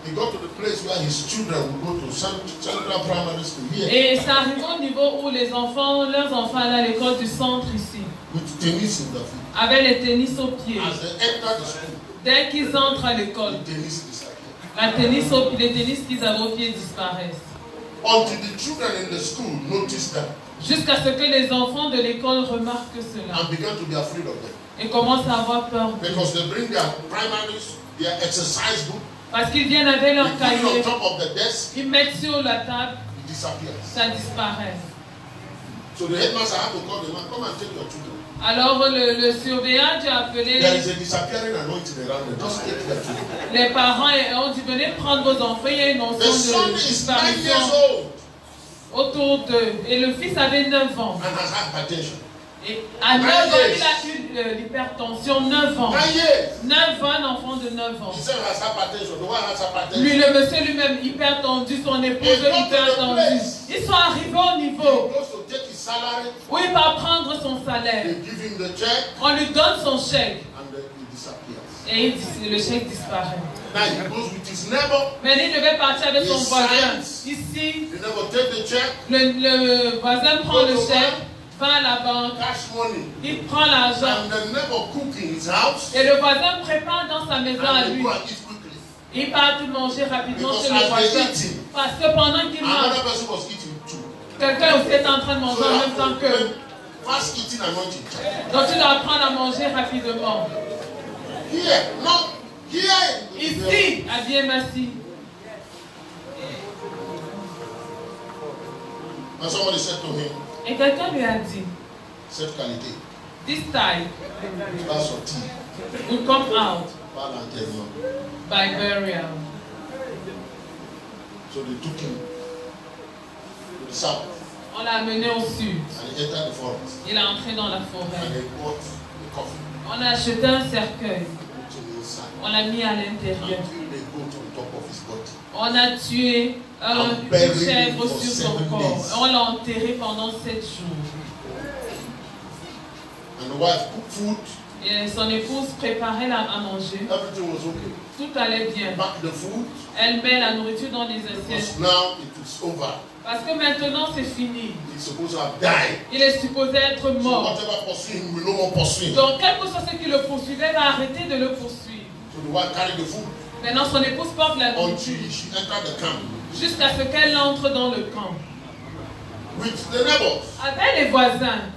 He got to the place where his children would go to Central Primary School here Et ça arrive au niveau où leurs enfants allaient à l'école du centre ici, with tennis in their feet. avec les tennis aux pieds. As they enter the school, Dès qu'ils entrent à l'école, the tennis disappears. les tennis qu'ils avaient aux pieds disparaissent. Until the children in the school noticed that Jusqu'à ce que les enfants de l'école remarquent cela and began to be afraid of them. et commencent à avoir peur. Because they bring their primaries, their exercise book, Parce qu'ils viennent avec leur they put it cahier, on top of the desk, ils mettent sur la table, it disappears. ça disparaît. So the headmaster had to call the man, come and take your children. Alors le surveillant a appelé There is a disappearing anointing around them. Just take their children. les parents et ont dit venez prendre vos enfants. Il y a une The notion son de is 9 years disparition old autour d'eux. Et le fils avait 9 ans. and has hypertension. Et à 9 ans, il a eu l'hypertension. 9 ans. 9 years. 9 ans, un enfant de 9 ans. He said has hypertension. The one has hypertension. Lui, le monsieur lui-même, hypertendu, son épouse hypertendue. Ils sont arrivés au He niveau goes to take his salary. où il va prendre son salaire. They give him the check On lui donne son chèque. and then he disappears. Et le chèque disparaît. Now he goes with his neighbor. Mais il devait partir avec son He voisin. signs. Ici, The neighbor take the check, le voisin prend le chèque, va à la banque, cash money, il prend l'argent. and the neighbor cook in his house. Et le voisin prépare dans sa maison à And they lui. go and eat quickly. Il part tout manger rapidement Because chez le as they voisin. eating, Parce que pendant qu'il mange, another person was eating too. quelqu'un aussi est en train de manger en même temps que. Fast eating anointing. Donc tu dois apprendre à manger rapidement. Here, no, here. Ici, à Biémassi. And somebody said to him, Et quelqu'un lui a dit, cette qualité, this type va sortir will come out par l'enterrement. by burial. So they took him to the south On l'a amené au sud. and he entered the forest Il est entré dans la and forêt. they bought the coffin, On a acheté un cercueil. put him inside. On l'a mis à l'intérieur. Until they go to the top of his body. On a tué une chèvre sur son corps. On l'a enterré pendant 7 jours. And the wife cooked food, Et son épouse préparait à manger. everything was okay. Tout allait bien. Back the food, Elle met la nourriture dans les assiettes. because now it is over. Parce que maintenant c'est fini. He's supposed to have died. Il est supposé être So mort. whatever pursue him will no more pursue him. Donc quel que soit ce qui le poursuivait, va arrêter de le poursuivre. So the wife carried the food Maintenant son épouse porte la until nourriture she entered the camp jusqu'à ce qu'elle entre dans le camp. with the neighbors. Avec les voisins.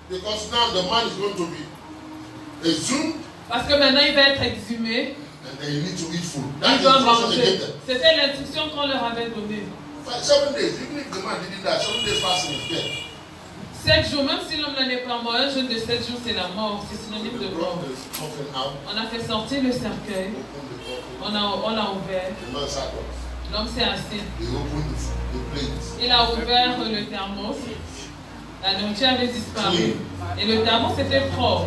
Because now the man is going to be exhumed Parce que maintenant il va être exhumé. and then you need to eat food. Il That's the doit instruction they manger. gave them. C'était l'instruction qu'on leur avait donnée. 7 days, even if the man didn't die, 7 days fasting is dead. 7 jours, même si l'homme n'est pas mort, un jeûne de 7 jours c'est la mort, c'est synonyme de They mort. brought the coffin out, On a fait sortir le cercueil, opened the coffin, on l'a ouvert, the man sat up. l'homme s'est assis. They opened the plate. Il a ouvert le thermos, la nourriture avait disparu et le thermos était propre.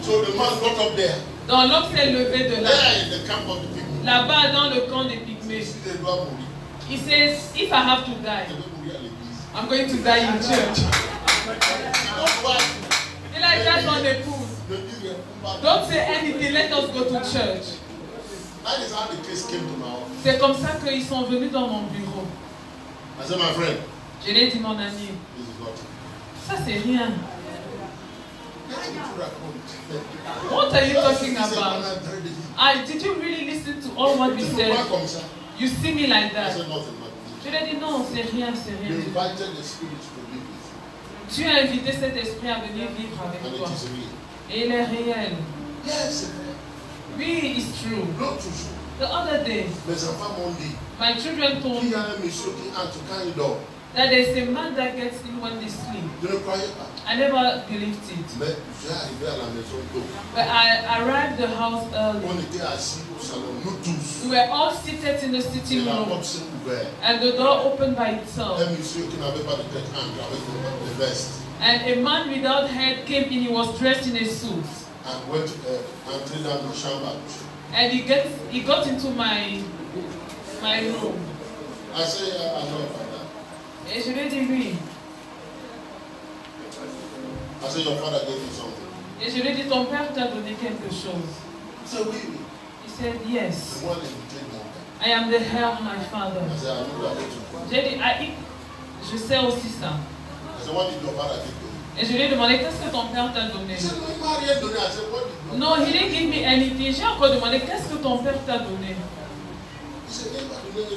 So the man got up there. Donc l'homme s'est levé de là, There in the camp of the people. là-bas dans le camp des Pygmées. See the doigt mourir. He says, if I have to They die, don't mourir à l'église. I'm going to die in church. He don't want Il a dit à son épouse, to give a back. don't say anything, let us go to church. That is how the case came to my office. C'est comme ça qu'ils sont venus dans mon bureau. I said, my friend, Je l'ai dit, mon ami, this is nothing. ça c'est rien. What What are you talking about? Did you really listen to all what we said? You see me like I that. said nothing. Je lui ai dit non, c'est rien, c'est You rien. invited the spirit to live with Tu as invité cet esprit à venir vivre you, avec and toi. it is real. Et il est réel. Yes, Oui, it's true. not too sure. The other day, Mais ça va mon dit. my children told Qui me a un monsieur qui entre quand il dort? that there's a man that gets in when they sleep. Je ne croyais pas. I never believed it. Mais j'ai arrivé à la maison tôt. But I arrived at the house early. On était assis au salon, nous tous. We were all seated in the Et sitting la room, porte s'est ouverte. and the door opened by itself. Un monsieur qui n'avait pas de tête entre avec une veste. And a man without head came in. He was dressed in a suit, And went entré dans ma chambre à coucher. and he got into my room. I said, I know about that. Et je lui ai dit oui. I said, your father gave you something. Et je lui ai dit ton père t'a donné quelque chose. He said, oui, oui. He said yes. The one in the mon père. I am the heir of my father. I said, I know that too. J'ai dit je sais aussi ça. I said, what did your father give you? Et je lui ai demandé qu'est-ce que ton père t'a donné. He said, no, il m'a rien donné. I said, what did your No, he didn't give me anything. J'ai encore demandé qu'est-ce que ton père t'a donné. He said,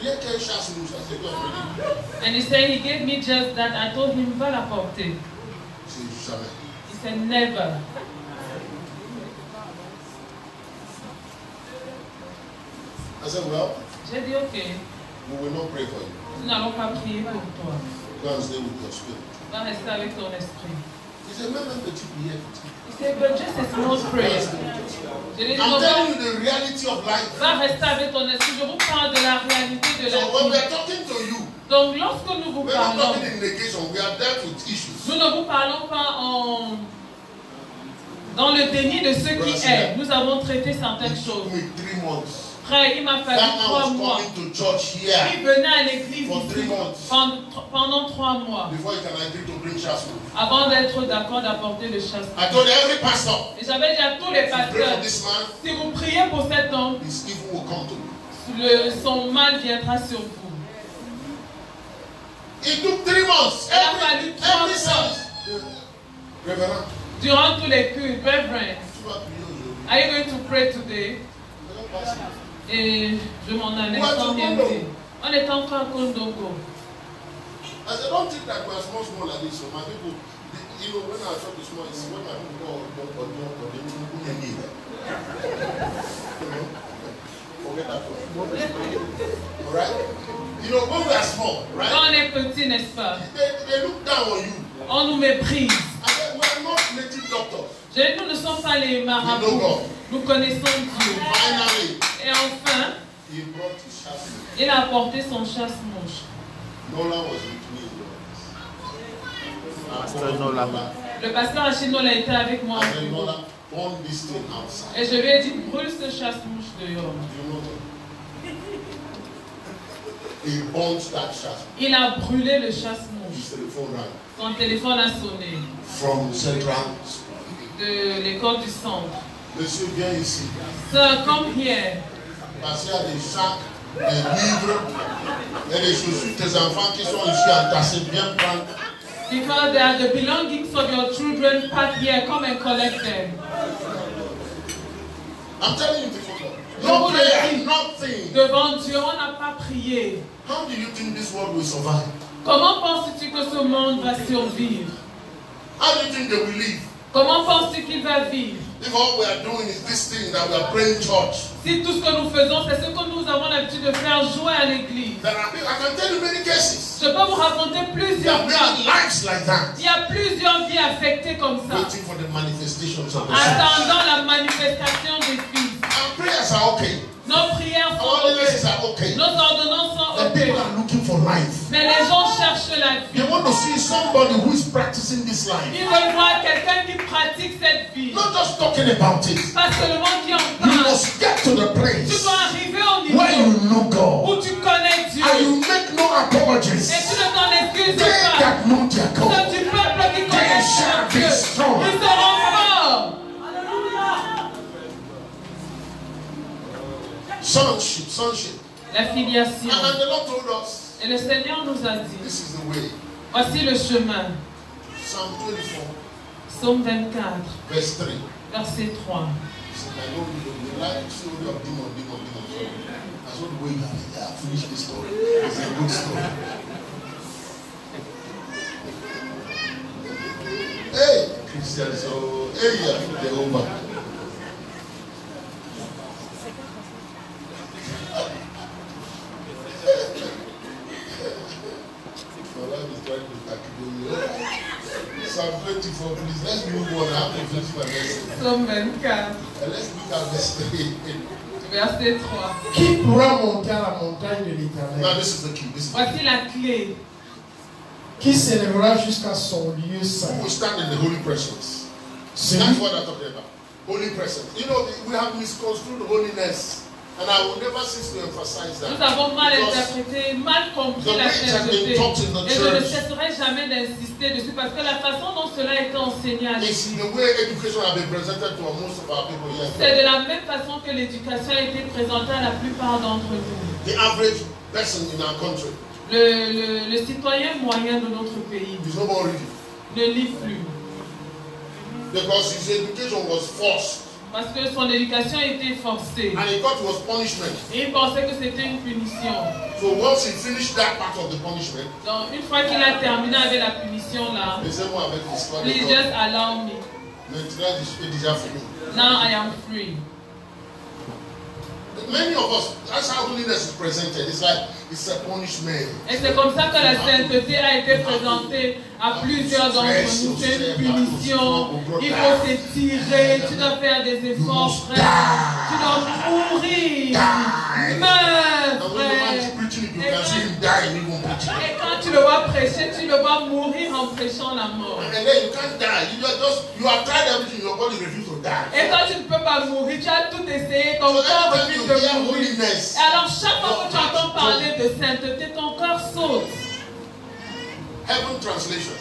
rien qu'un chasse nous, ça c'est quoi, really? And he said he gave me just that. I told him va la porter. C'est jamais. He said never. I said, well, J'ai dit ok. we will not pray for you. Nous n'allons pas prier pour toi. Go and stay with your spirit. Va rester avec ton esprit. He said, même un petit prière. He said, but just a small prayer. Je lui ai dit, I'm telling you the reality of life. va rester avec ton esprit. Je vous parle de la réalité de la So when we vie. are talking to you, Donc, lorsque nous vous we are not parlons, talking in negation. We are dealt with issues. nous ne vous parlons pas dans le déni de ce qui est. Nous avons traité certaines It choses. took me 3 months. Frère, il m'a fallu That man 3 was mois. coming to church here Il venait à l'église for 3 ici months pendant 3 mois before he can agree to bring chassis. avant d'être d'accord d'apporter le chasse. I told every pastor, Et j'avais dit à tous les pray for pasteurs, this man, si vous priez pour cet homme, his evil will come to you. son mal viendra sur vous. It took 3 months. Il a fallu 3 Every mois. service. Reverend, Durant tous les cultes, Reverend, tu vas prier aujourd'hui. are you going to pray today? Et je m'en allais sans rien dire. On est encore à Kondongo. I said, don't think that we are small like this. So my people, you know, when I talk to small, it's when my people go, they need it. You know? Forget that one. Alright? You know, when we are small, right? Quand on est petit, n'est-ce pas? They look down on you. On nous méprise. I said, we are not native doctors. Nous ne sommes pas les marabouts. Nous connaissons Dieu. Finally, Et enfin, he brought his chassis. il a apporté son chasse-mouche. Nola was with me. Pastor Nola. Le pasteur Achille Nola était avec moi. I said, Nola, burn this thing outside. Et je lui ai dit, brûle ce chasse-mouche dehors. You know that? He burnt that chassis. Il a brûlé le His chasse-mouche. telephone rang. Son téléphone a sonné. From Central. De l'école du centre. Monsieur, viens ici. Sir, come here. Parce qu'il y a des sacs, des livres et des chaussures. Tes enfants qui sont ici entassés, viens prendre. Because they are the belongings of your children packed here. Come and collect them. I'm telling you before God. Je No vous le prayer, dis. nothing. Devant Dieu, on n'a pas prié. How do you think this world will survive? Comment penses-tu que ce monde va survivre? How do you think they will live? Comment penses-tu qu'il va vivre? If all we are doing is this thing that we are praying church. Si tout ce que nous faisons, c'est ce que nous avons l'habitude de faire, jouer à l'église. There are, I can tell you many cases. Je peux vous raconter There plusieurs are cas. many lives like that. Il y a plusieurs vies affectées comme ça, Waiting for the manifestations of the saints. attendant la manifestation des fils. Our prayers are okay. Nos prières sont Our ordinances ok. are okay. Nos ordonnances sont The people ok. are looking for life. Mais les gens cherchent la They vie. want to see somebody who is practicing this life. Ils veulent voir quelqu'un qui pratique cette vie. Not just talking about it. Pas seulement qui en You parle. must get to the Tu place dois arriver au where niveau you know God où tu connais Dieu. and you make no Et apologies. tu ne t'en excuses They pas. that know their Ceux God. du peuple qui connaissent shall Dieu, be strong. ils seront forts. Sonship, sonship. La filiation. And the Lord told us, Et le Seigneur nous a dit, this is the way. voici le chemin. Psalm 24, Psaume 24, verse 3. verset 3. He said, I know you like story of demon. That's what the way I finished this story. It's a good story. Hey, Christian, so hey, I feel the over. My life is trying to academia. Psalm 24, please. Let's move on. I have to finish my message. Psaume 24, And let's look at verse 3. verset 3. Qui pourra monter à la montagne de Now l'Éternel? this is the key. This is Voici la clé. Qui s'élèvera jusqu'à son lieu who saint? will stand in the holy presence. That's Celui, what I'm talking about. Holy presence. You know, we have misconstrued holiness. And I will never cease to emphasize that. Nous avons mal Because interprété, mal compris the la way it has sainteté. been taught in the Et je ne church cesserai jamais d'insister dessus parce que la façon dont cela a été enseigné à is l'église, the way education has been presented to most of our people here. c'est de la même façon que l'éducation a été présentée à la plupart d'entre nous. The average person in our country Le citoyen moyen de notre pays is no more reading. ne lit plus Because his education was forced. parce que son éducation a été forcée. And he thought it was punishment. Et il pensait que c'était une punition. So once he finished that part of the punishment, Donc une fois qu'il a terminé avec la punition là, laissez-moi avec l'histoire de please God. just allow me. Maintenant, je suis déjà fini. Now I am free. Many of us, that's how holiness is presented. It's like it's a punishment. Et c'est comme ça que la sainteté a été présentée à plusieurs d'entre nous. C'est une punition. Il faut s'étirer. Tu dois faire des efforts, frère. Tu dois mourir. Meurs, frère. Et quand tu le vois prêcher, tu le vois mourir en prêchant la mort. And then you can't die. You have tried everything. Your body refuses to die. Et quand tu ne peux pas mourir, tu as tout essayé, ton corps refuse de mourir. Et alors chaque fois que tu entends parler de sainteté, ton corps saute. Heaven translation.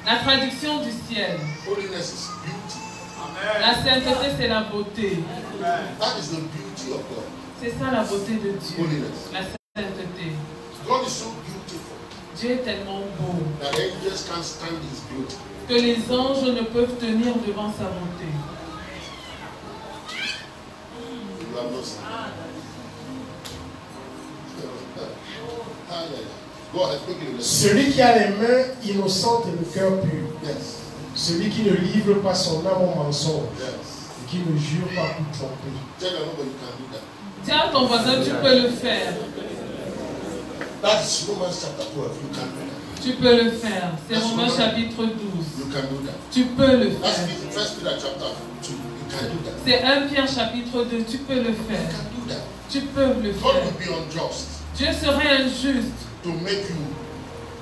La traduction du ciel. Holiness is beauty. La sainteté, c'est la beauté. That is the beauty of God. C'est ça la beauté de Dieu. Holiness. La sainteté. God is so beautiful Dieu est tellement beau that angels can't stand His beauty. que les anges ne peuvent tenir devant sa beauté. You have not seen. Go ahead quickly. Celui qui a les mains innocentes et le cœur pur. Yes. Celui qui ne livre pas son âme au mensonge. Yes. Et qui ne jure pas pour tromper. Tell your neighbor you can do that. Dis à ton voisin, tu peux le faire. That is Romans chapter 12. You can do that. Tu peux le faire. C'est Romains chapitre 12. You can do that. Tu peux le That's faire. First Peter chapter 2. You can do that. C'est 1 Pierre chapitre 2. Tu peux le You faire. can do that. Tu peux le God faire. will be unjust Dieu serait injuste. to make you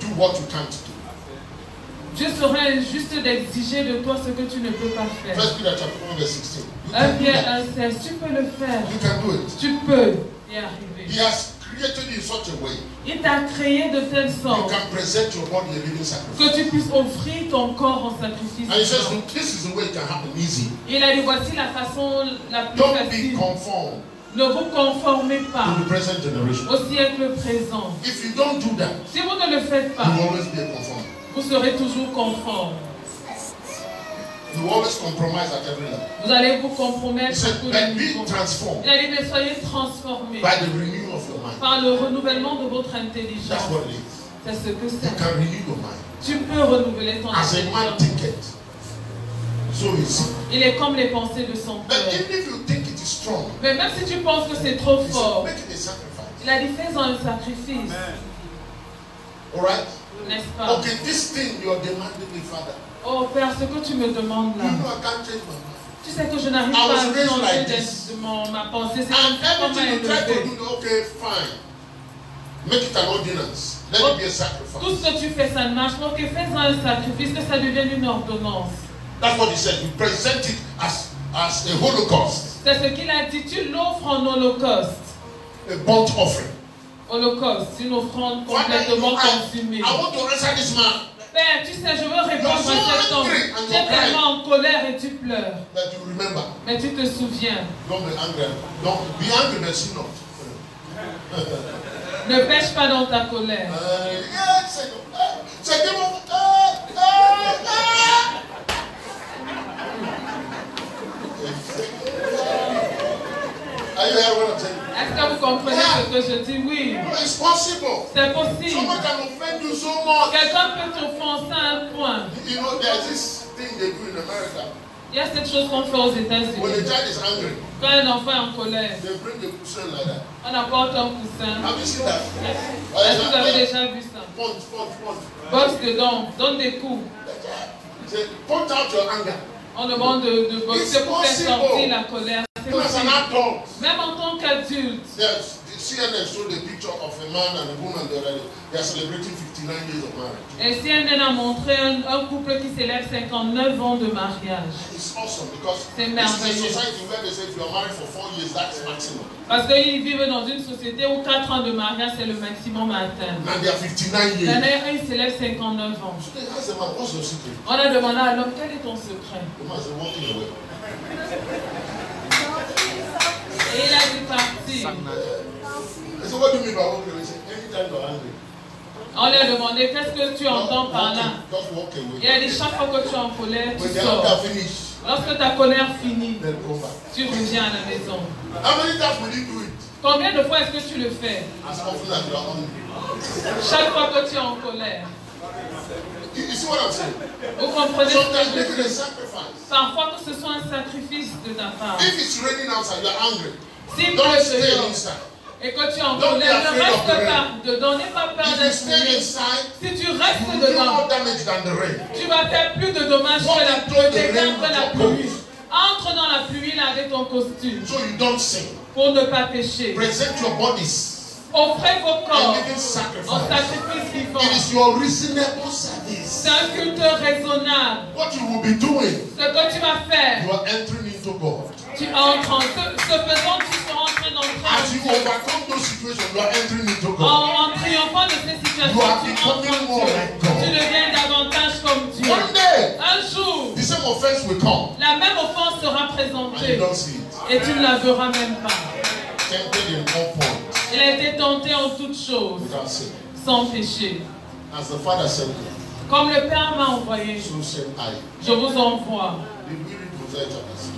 do what you can't do. Dieu serait injuste d'exiger de toi ce que tu ne peux pas faire. First Peter chapter 1 verse 16. You 1 can do Pierre that. 1,16. Tu peux le faire. You can do it. Tu peux y arriver. He has created you in such a way Il t'a créé de telle you sorte can present your body a living sacrifice. que tu puisses offrir ton corps en sacrifice. And he says, look, this is the way it can happen easy. Il a dit, voici la façon la plus Don't be facile. conformed Ne vous conformez pas to the present generation. au siècle présent. If you don't do that, Si vous ne le faites you pas, will always be conformed. vous serez toujours conforme. You will always compromise at every level. Vous allez vous He compromettre à said, tous les but niveaux. be transformed Il a dit, mais soyez transformés by the renewal of your mind. par le renouvellement de votre That's intelligence. what it is. C'est ce que You c'est. can renew your mind. Tu peux renouveler ton As a man intelligence. thinketh, so is he. Il est comme les pensées de son But cœur. even if you think it is strong, Mais même si tu penses que c'est trop he said, fort, make it a sacrifice. il a dit, fais-en un sacrifice. Alright? N'est-ce pas? Okay, this thing you are demanding me, Father. Oh Père, ce que tu me demandes You là, know I can't change my mind. tu sais que je n'arrive I pas was à raised changer like this. ma pensée. C'est And comme ça everything you try to élevé. do, okay, fine. Make it an ordinance. Let it be a Tout sacrifice. ce que tu fais, ça ne marche pas. Ok, fais-en un sacrifice, que ça devienne une ordonnance. That's what he said. You present it as a holocaust, C'est ce qu'il a dit, tu l'offres en holocauste. a burnt offering. Holocauste, une offrande Father, complètement consumée. I want to answer this man, Père, tu sais, je veux répondre à cet homme. Tu es tellement en colère et tu pleures. but you remember. Mais tu te souviens. Don't be angry. Don't be angry, but sin not. Ne pêche pas dans ta colère. Are you hearing what I'm saying? Est-ce que vous comprenez ce que je dis? Oui. It's possible. C'est possible. Someone can offend you so much. Quelqu'un peut t'offenser à un point. You know, there's this thing they do in America. Il y a cette chose qu'on fait aux When the États-Unis. child is angry, Quand un enfant est en colère, they bring the cushion like that. on apporte un coussin. Have you seen that? Est-ce que vous avez déjà vu ça? Punch. Boxe dedans, donne des coups. Say, punch out your anger. On demande de boxer pour faire sortir la colère. C'est Even as an possible. adult, Même en tant qu'adulte. there's CNN showed a picture of a man and a woman. They are celebrating 59 years of marriage. Et CNN a montré un couple qui célèbre 59 ans de mariage. It's awesome because C'est this is a merveilleux. society where they say if you are married for 4 years, that's maximum. Parce qu'ils vivent dans une société où 4 ans de mariage, c'est le maximum à atteindre. And they are 59 years. L'année, il célèbre 59 ans. So they ask the man, what's your secret? On a demandé à l'homme, quel est ton secret? The man said, walking away. Et il a dit partir. I said, what do you mean by walking away? He said, anytime you're angry, On lui a demandé, qu'est-ce que tu entends par là? just walk away. Il a dit, chaque fois que tu es en colère, tu When the sors. anger finish, Lorsque ta colère finit, then come back. tu reviens à la maison. How many times will you do it? Combien de fois est-ce que tu le fais? As often as you are hungry. Chaque fois que tu es en colère. You see what I'm saying? Vous comprenez ce Sometimes que je make it a dis? sacrifice. Parfois que ce soit un sacrifice de ta part. If it's raining outside, you're angry. S'il Don't pleut stay dehors inside. et que tu es en Don't be colère, ne afraid of the reste rain. pas dedans, n'aie pas peur If you d'être stay mouillé. inside, Si tu you restes will do dedans, more damage than the rain. tu vas faire plus de dommages Walk que la into pluie, the dégâts rain que with la your pluie. coat. Entre dans la pluie là avec ton costume So you don't sin. pour ne pas pécher. Present your bodies Offrez vos a corps living en sacrifice. sacrifice vivant. It is your reasonable service. C'est un culte raisonnable. What you will be doing, Ce que tu vas faire, you are entering into God. tu entres en ce faisant, tu seras en train d'entrer As you en Dieu. overcome those situations, you are entering into God. En triomphant de ces situations, You are tu entres becoming en more Dieu. like God. Tu deviens davantage comme Dieu. One day, Un jour, the same offense will come, la même offense sera and you présentée don't see it. et tu ne la verras même pas. Tempted in all points, Il a été tenté en toutes choses, without sin. sans péché. As the Father sent me, Comme le Père m'a envoyé, so sent I. je vous envoie. Did we read Hosea chapter 6?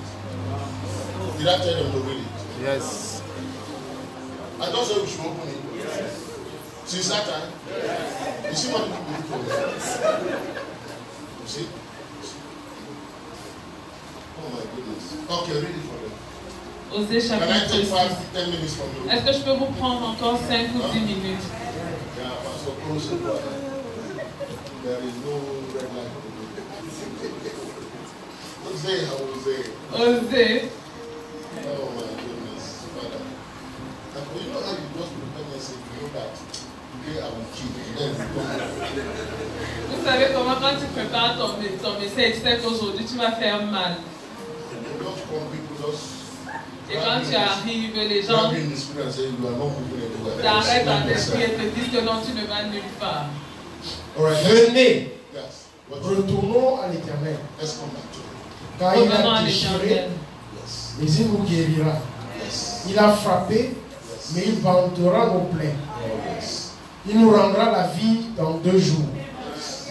Did I tell them to read it? Yes. I just said we should open it. Since that time, you see what people do for me? You see? Oh my goodness. Okay, read it for them. Osée Can I chapitre take 6. 5-10 minutes from you? Est-ce que je peux vous prendre encore 5 ou 10 minutes? Yeah, Pastor Close it, brother. There is no red light. Hosea, Hosea. Osée. Oh my goodness, Father. And you know how you just prepare me and say, you know that today I will kill you. Then you come. Vous savez comment quand tu prépares ton message, tu sais qu'aujourd'hui tu vas faire mal. You just come, people just. Et quand tu arrives, les gens Grab you in the spirit and say, you are not moving anywhere. t'arrêtent en Stand esprit yourself. et te disent que non, tu ne vas nulle part. All right, Venez, yes. What you- retournons à l'Éternel, Let's come back to it. car il Revenons a à déchiré, l'Éternel. Yes. mais il nous guérira. Yes. Il a frappé, Yes. mais il vendra nos plaies. Oh, yes. Il nous rendra la vie dans 2 jours.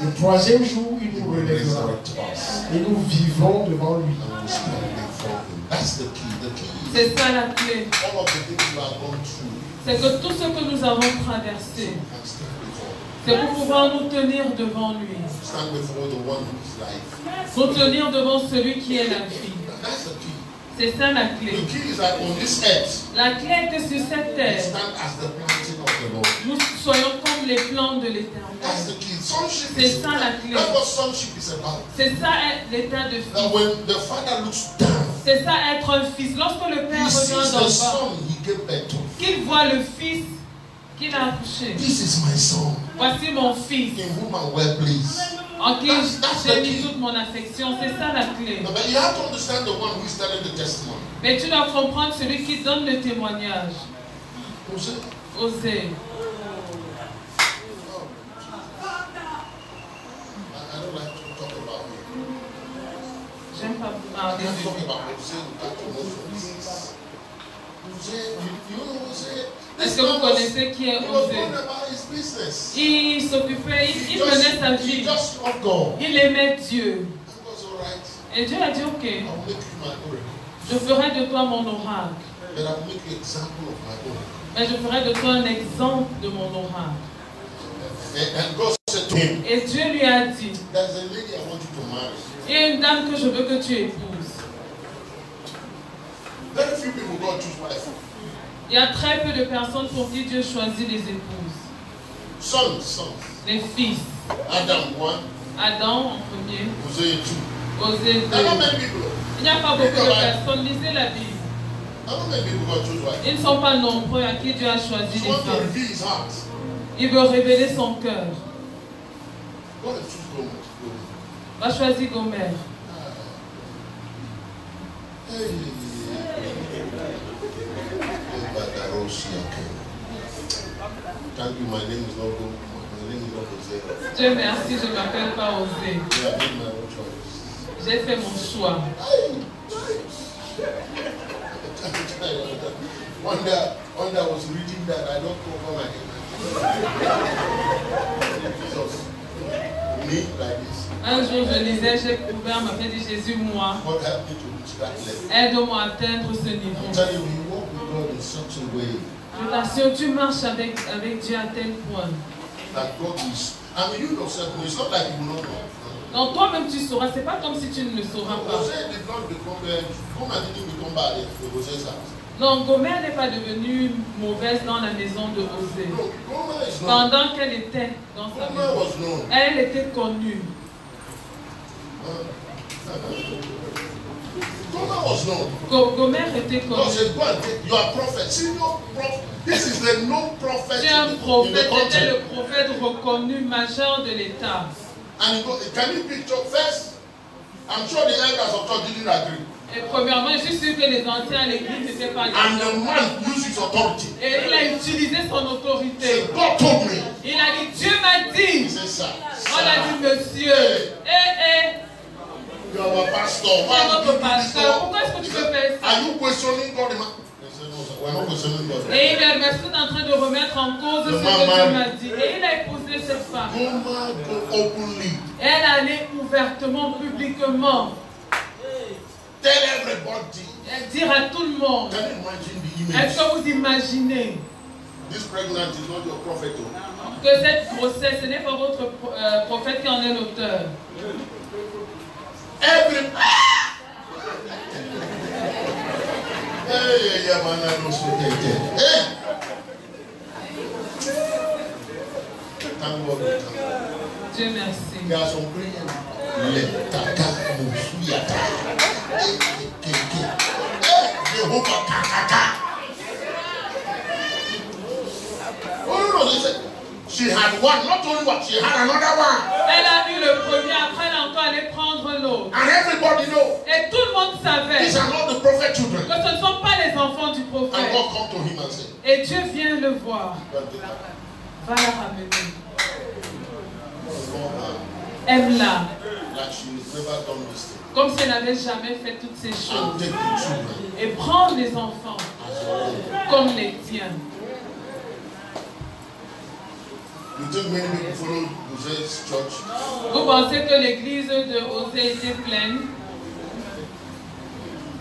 Le 3e jour, il He nous will relèvera. resurrect us. Et nous vivrons devant lui. And we'll stand before him. That's the key. The key is C'est ça la clé. all of the things you have gone through. C'est que tout ce que nous avons traversé, And stand before him. c'est pour pouvoir nous tenir devant lui. Stand before the one whose life. Pour tenir devant celui qui est la vie. That's the key. C'est ça la The clé. key is that on this earth, La clé est que sur cette we terre, stand as the planting of the Lord. nous soyons comme les plantes de That's l'Éternel. the key. Sonship C'est is ça la clé. that's what sonship is about. C'est ça être l'état de That fils. when the father looks down, C'est ça être un fils. Lorsque le Père he sees revient the d'en bas, son he gave birth to. qu'il voit le fils qu'il a accouché. This is my son, Voici mon fils, in whom I'm well pleased. en qui That's j'ai the mis key. toute mon affection. C'est ça la clé. But you have to understand the one who is telling the testimony. Mais tu dois comprendre celui qui donne le témoignage. Who's it? Osée. I don't like to talk about him. J'aime pas vous I parler can't de talk lui. about Hosea without emotions. Hosea, you know Hosea? Est-ce que vous connaissez qui est He was Osée? going about his business. Il s'occupait, il menait sa He vie. just loved God. Il aimait Dieu. That was all right. Et Dieu a dit, ok, I'll make you my oracle. je ferai de toi mon oracle. But I'll make you an example of my oracle. Mais je ferai de toi un exemple de mon oracle. And God said to him, Et Dieu lui a dit, there's a lady I want you to marry. il y a une dame que je veux que tu épouses. Very few people God choose wife. Il y a très peu de personnes pour qui Dieu choisit les épouses. Sons. Les fils. Adam 1, Adam en premier, Hosea 2. Osée There are not 2. many people. Il n'y a pas beaucoup de personnes. Lisez la Bible. There are not many people God choose wife. Ils ne sont pas nombreux à qui Dieu a choisi He les wants to femmes. reveal his heart. Il veut révéler son cœur. God has choose Gomer. Va choisir Gomer. Hey. Thank you, my name is not Gomer. My name is not Hosea. Dieu merci, je ne m'appelle pas Osée. Yeah, I made my own choice. J'ai fait mon choix. One day I was reading that, I don't cover my head. Jesus. Me like this. Un jour, je lisais, j'ai couvert ma fête de Jésus, moi. God help me to reach that level. Aide-moi à atteindre ce niveau. I'm telling you, you walk with God in such a way Je t'assure, tu marches avec Dieu à tel point. that God is. I mean, you yourself know. It's not like you know. Donc toi-même, tu sauras. C'est pas comme si tu ne le sauras pas. Hosea did not become, Gomer didn't become bad in Hosea's house. Donc Gomer n'est pas devenue mauvaise dans la maison de Osée. No, Gomer is not. Pendant qu'elle était dans sa Gomer maison, was known. elle était connue. Gomer was known. Gomer était God connue. said, go and take, you are prophet. See, no prophet. This is the no prophet Tu es un in the prophète, c'était country. le prophète reconnu majeur de l'État. And you go, can you picture first? I'm sure the elders of God didn't agree. Et premièrement, je suis sûr que les anciens à l'église n'étaient pas And d'accord. the man used his authority. Et il a utilisé son autorité. Said, God told me. Il a dit, Dieu m'a He dit. said, sir, On a dit, monsieur, you are a pastor. c'est Why notre did you do this? pasteur. Pourquoi est-ce que tu peux faire ça? Are you questioning God? He said, no, sir. We're not questioning God. Et il est en train de remettre en cause ce que Dieu m'a dit. Et il a épousé cette femme. Gomer go openly. Elle allait ouvertement, publiquement, Tell everybody. dire à tout le monde. Can you imagine the image? Est-ce que vous imaginez This pregnant is not your prophet. Oh. que cette grossesse, ce n'est pas votre prophète qui en est l'auteur? Every hey, yeah, man, I know so hey. Thank God. Dieu merci. There are some prayers. Let taka musuyata. Jehovah kakaka. Oh no, they said she had one, not only one, she had another one. Elle a eu le premier, après elle a encore allé prendre l'autre. And everybody know Et tout le monde savait these are not the prophet children. que ce ne sont pas les enfants du And prophète. God come to him and say, Et Dieu vient le voir. Va la ramener. Aime-la. like she has never done this thing. Comme si elle n'avait jamais fait toutes ces And choses. take the children Et prendre les enfants as your own. comme les tiens. You think many people follow Jose's church? Vous pensez que l'église de Osée était pleine?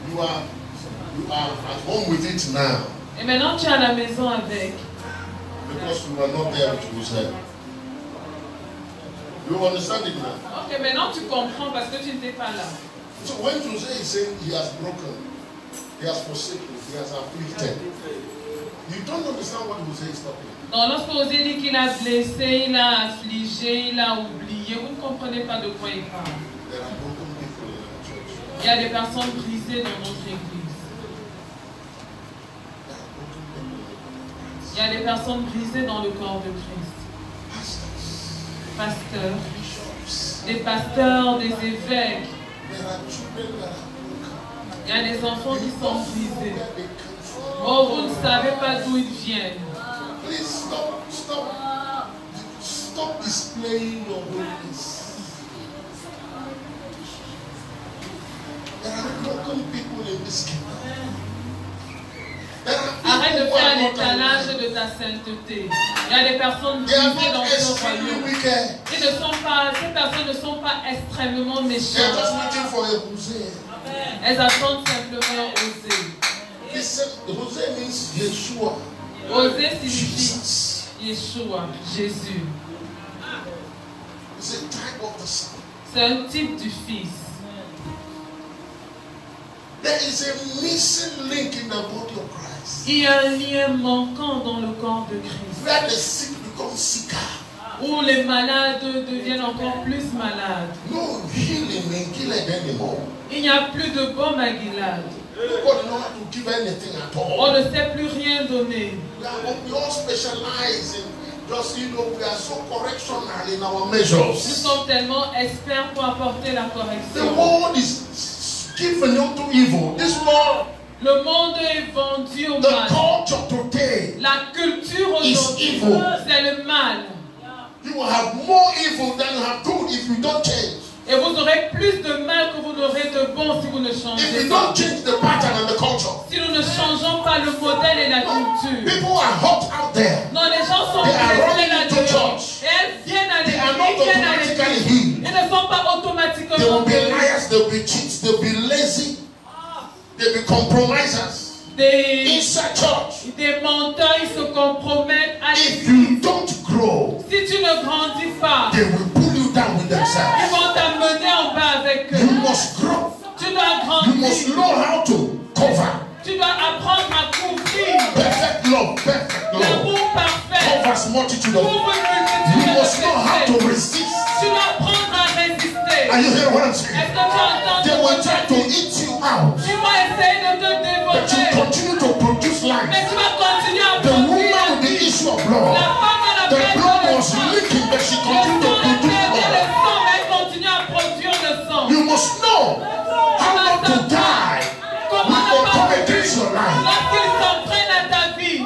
You are at home with it now Et maintenant tu es à la maison avec. because you were not there with Jose. You understand it now? Ok, maintenant tu comprends parce que tu n'étais pas là. So when Jose is saying he has broken, he has forsaken, he has afflicted, you don't understand what Jose is talking about. Donc lorsque Osée dit qu'il a blessé, il a affligé, il a oublié, vous ne comprenez pas de quoi il parle. There are broken people in our church. Il y a des personnes brisées dans notre église. There are broken people in our church. Il y a des personnes brisées dans le corps de Christ. Pasteurs, Bishops. des pasteurs, des évêques. There are children that are broken. Il y a des enfants qui sont brisés. Where they come from. Oh, vous ne savez pas d'où ils viennent. Please stop displaying your weakness. There are broken people in this kingdom. There are Arrête de people who faire are not l'étalage alive. de ta sainteté. Il y a des personnes They are brisées not dans ce extremely royaume. wicked. Ces personnes ne sont pas extrêmement They are méchantes. just waiting for a Hosea. Elles attendent simplement oser. Hosea means Yeshua. Oser signifie Jesus. Yeshua, Jésus. It's a type of the Son. C'est un type du Fils. There is a missing link in the body of Christ. Il y a un lien manquant dans le corps de Christ. Where the sick become sicker. Où les malades deviennent encore plus malades. No healing in Gilead anymore. Il n'y a plus de baume à Gilad. Nobody knows how to give anything at all. On ne sait plus rien donner. We all specialize in just, we are so correctional in our Nous measures. sommes tellement experts pour apporter la The correction. world is given unto evil. This world, Le monde est vendu au the mal. culture today, La culture is aujourd'hui, evil. c'est le mal. you will have more evil than you have good if you don't change. Et vous aurez plus de mal que vous n'aurez de bon si vous ne If changez we pas. don't change the pattern and the culture. Si nous ne changeons pas le modèle et la culture. People are hot out there. Non, les gens sont They are blessés running into là-dedans. church. Et elles viennent à They l'église. are not Ils viennent à automatically l'église. healed. Ils ne sont pas They automatiquement will be guéris. liars, they will be cheats, they will be lazy, they will be compromisers. Inside church, Des menteurs, ils se compromettent à if l'église. you don't grow, Si tu ne grandis pas, they will pull you down with ils themselves. vont t'amener en bas avec You eux. must grow. Tu dois You must grandir. know how to cover. Tu dois apprendre à multitude of Pour une you multitude de must know how to péchés, resist. tu dois apprendre à résister. Are you hearing what I'm Est-ce saying? que tu entends They ce will que try je to dis? eat you out, Tu vas essayer de te but you dévorer, continue to produce mais life. tu vas continuer à The produire woman la with the vie. issue of La blood, femme à la the perte blood de was sang. leaking, but she Le continued to sang produce était le blood. sang, mais elle continue à produire le sang. You must know how not to die Comment when ne they pas come mourir against your life. lorsqu'ils s'en prennent à ta vie,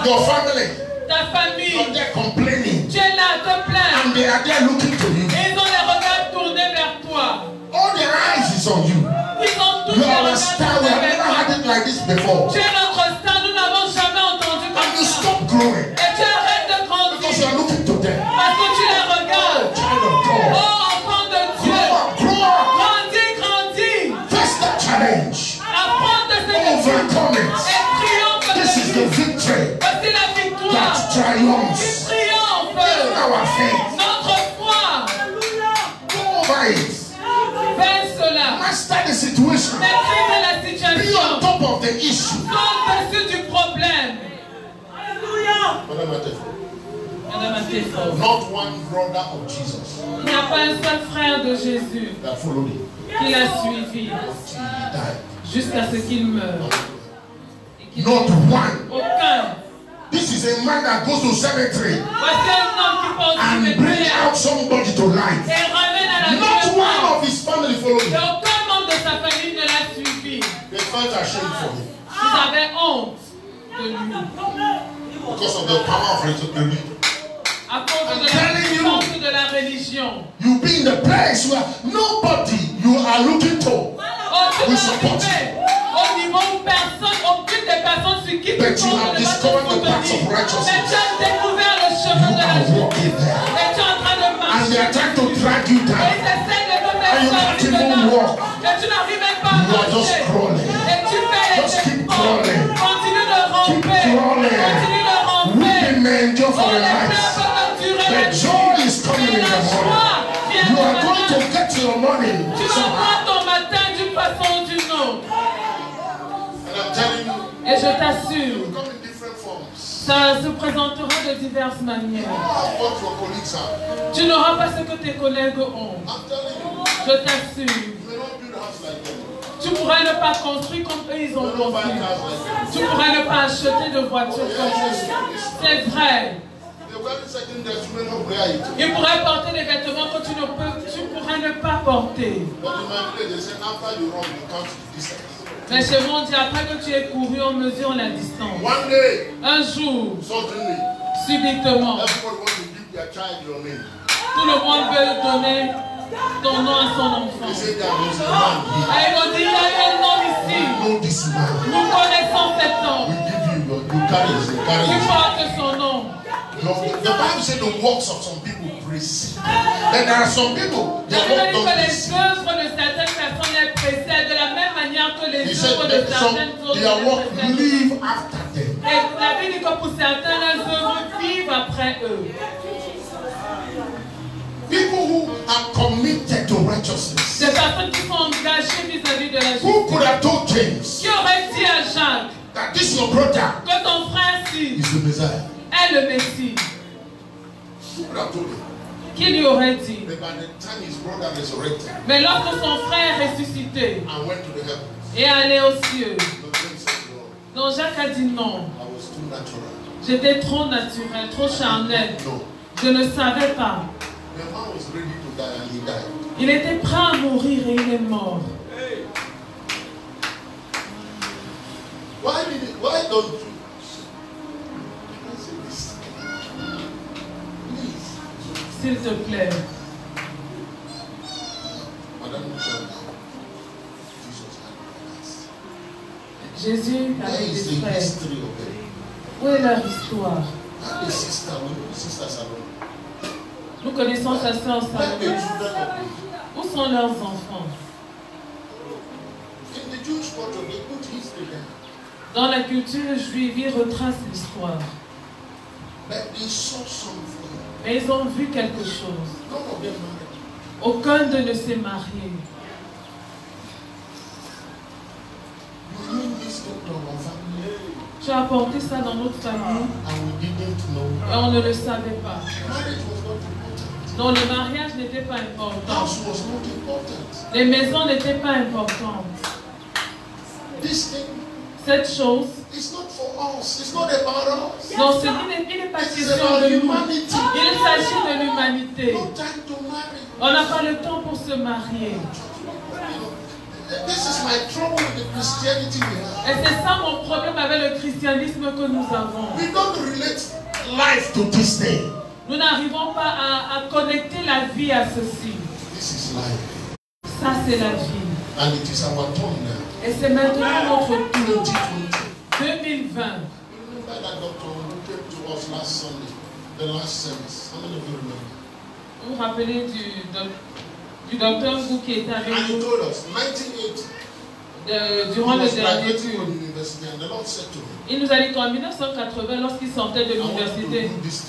Your family, ta famille. they're complaining, Tu es là, te plains. and they are there looking to you. Et ils ont les regards tournés vers toi. All their eyes is on you. Ils ont tous You les are a regards star. We tournés have vers never toi. had it like this before. Tu es notre star, nous n'avons jamais entendu And comme you ça. stop growing Et tu arrêtes de because you grandir are looking to them. parce que tu les regardes. Child of Oh, God, enfant de Dieu, grow up, grow up. grandis, grandis. Face the challenge. Apprends de ce que Overcome et it. triomphe This is de the lui. victory Voici la that victoire qui triumphs triomphe. our faith. Notre foi, Go over it. fais cela. Master the situation. Maîtrise la Be on situation. top of the issue. Saute dessus du problème. Madame Atefo, Madame Atefo, not one brother of Jesus il n'y a pas un seul frère de Jésus that followed him qui l'a suivi until he died. jusqu'à ce qu'il meure. Et qu'il Not n'ait one. aucun. This is a man that goes to cemetery Voici un homme qui pense and qu'il bring est out somebody to life. et ramène à la vie Not le one mort. of his family followed Et him. aucun membre de sa famille ne l'a suivi. They felt ashamed for him Ils avaient honte de lui because of the power of resurrection. à cause de I'm telling you. la puissance de la religion. You be in the place where nobody you are looking to. Oh, tu We vas support arriver au niveau où personne, aucune des personnes sur qui tu But you comptes have ne va te discovered the paths of soutenir. righteousness. Mais tu as découvert le chemin You de la are justice. walking there. Et tu es en train de And marcher. they are trying to drag you Et down. ils essaient de te And faire you can't sortir de even là. walk. Et tu n'arrives même pas à You are just marcher. crawling. Et tu fais les Just keep efforts. crawling. Continue de ramper. crawling. Continue de ramper. Weeping may endure for Oh, a les pleurs night. peuvent durer The la joy nuit. is coming Mais in la the joie morning. vient You au are going matin. to get your money. Tu vas prendre ton matin d'une façon ou d'une autre. And I'm telling you, Et je t'assure, you come in different forms. ça se présentera de diverses manières. Have what your colleagues have. Tu n'auras pas ce que tes collègues ont. I'm telling you, Je t'assure. you may not build a house like them. Tu pourrais ne pas construire comme eux ils You ont may not buy construit. cars like them. Tu pourrais ne pas acheter de voiture comme eux. C'est vrai. They're wearing certain dress, you may not wear it. Ils pourraient porter des vêtements que tu pourrais ne pas porter. But in my village, they say after you run, you count the distance. Mais chez moi, on dit après que tu aies couru, on mesure la distance. One day, Un jour, suddenly, subitement, everybody wants to give their child your name. tout le monde veut donner ton nom à son enfant. They say there was a man here. Et ils vont dire, il y a un homme ici. You know this man. Nous connaissons cet We homme. give you carry Tu it. portes son nom. The Bible says the works of some people precede. Then there are some people, La their Bible work dit que don't les precede. œuvres de certaines personnes les précèdent de la même manière que les He said œuvres de that some, certaines autres Their les work précèdent. live after them. Et la Bible dit que pour certains, leurs œuvres vivent après eux. People who are committed to righteousness. Des personnes qui sont engagées vis-à-vis de la Who justice. could have told James Qui aurait dit à Jacques that this your brother que ton frère ci is the Messiah? est le Messie? Who could have told him? Qui lui aurait dit? But by the time his brother resurrected Mais lorsque son frère est ressuscité and went to the heavens, et allé aux cieux, the James said, no, donc Jacques a dit non. I was too natural. J'étais trop naturel, trop charnel. No. Je ne savais pas. The man was ready to die and he died. Il était prêt à mourir et il est mort. Why don't you say this? Please. S'il te plaît. Madame Michel, Jesus had us. Jésus There avait is des the frères. history of it. Où est leur histoire? And the sister, we know sisters alone. Nous connaissons sa sœur Let the Salomé. children of Israel. Où sont leurs enfants? In the Jewish culture, they put history there. Dans la culture juive, ils retracent l'histoire. But they saw something. Mais ils ont vu quelque chose. None of them married. Aucun d'eux ne s'est marié. You mean this doctor of family? Tu as apporté ça dans notre famille and we didn't know. et on ne le savait pas. Marriage was not important. Non, le mariage n'était pas important. House was not important. Les maisons n'étaient pas importantes. This thing Cette chose, is not for us. It's not about us. non, il n'est pas It is question about de nous. humanity. Il s'agit de l'humanité. No time to marry. On n'a pas le temps pour se marier. This is my trouble with the Christianity we have. Et c'est ça mon problème avec le christianisme que nous avons. We don't relate life to this thing. Nous n'arrivons pas à connecter la vie à ceci. This is life. Ça, c'est la vie. And it is our turn now. Et c'est maintenant notre tour. 2020. 2020. Remember that doctor who came to us last Sunday, the last service. How many of you remember? Vous vous rappelez du docteur Wu qui était avec And he nous told us, 1980, durant he le was dernier graduating tour. from university, and the Lord said to him, Il nous a dit qu'en 1980, lorsqu'il sortait de I want you to l'université, do this.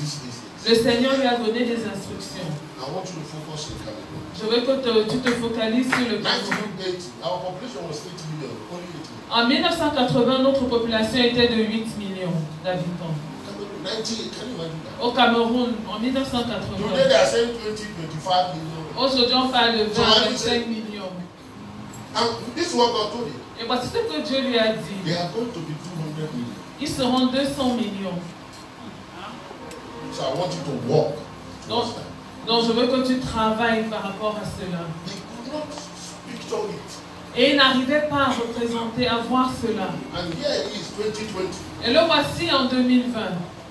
le Seigneur lui a donné des instructions. I want you to focus on Cameroon. Je veux que tu te focalises sur le Cameroun. 1980, our population was 8 million, only 8 million. En 1980, notre population était de 8 millions d'habitants. Cameroon, 98, can you imagine that? Au Cameroun, en Today 1980. they are saying 20, 25 million. Aujourd'hui, on parle de 20 à 25 millions. And this is what God told him. Et voici ce que Dieu lui a dit. They are going to be 200 million. Ils seront 200 millions. So I want you to walk towards that. Donc, je veux que tu travailles par rapport à cela. He could not picture it. Et il n'arrivait pas à représenter, à voir cela. And here it is, 2020. Et le voici en 2020.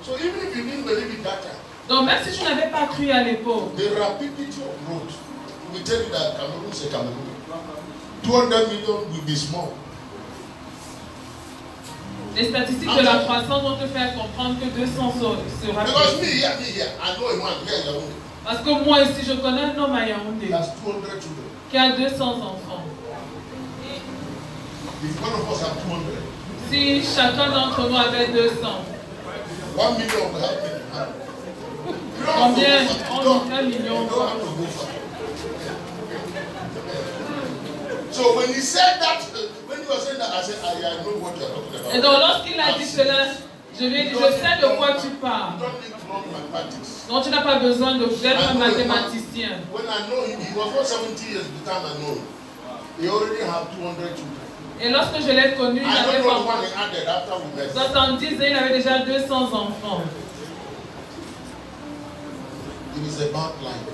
So even if you didn't believe it that time, Donc, même si tu n'avais pas cru à l'époque, the rapidity of growth will tell you that Cameroon is a Cameroon. 200 million will be small. les statistiques de la croissance vont te faire comprendre que 200 sera Because plus. me here, I know a man here in Yaoundé. Parce que moi ici, je connais un homme à He Yaoundé has 200 children. qui a 200 enfants. If one of us have 200, Si chacun d'entre nous avait 200, 1 million will help me. You don't have combien to go far. on a 1 million? You don't have to go far. So when he said that, when he was saying that, I said, I know what you're talking about. Et donc lorsqu'il a dit cela, je lui ai dit, je sais de quoi tu You parles. don't need to know mathematics. Donc tu n'as pas besoin d'être un mathématicien. When I know him, he was not 70 years the time I know him. He already have 200 children. Et lorsque je l'ai connu, il I avait don't know pas what he added after we met. 70 et il avait déjà 200 enfants. It is about life.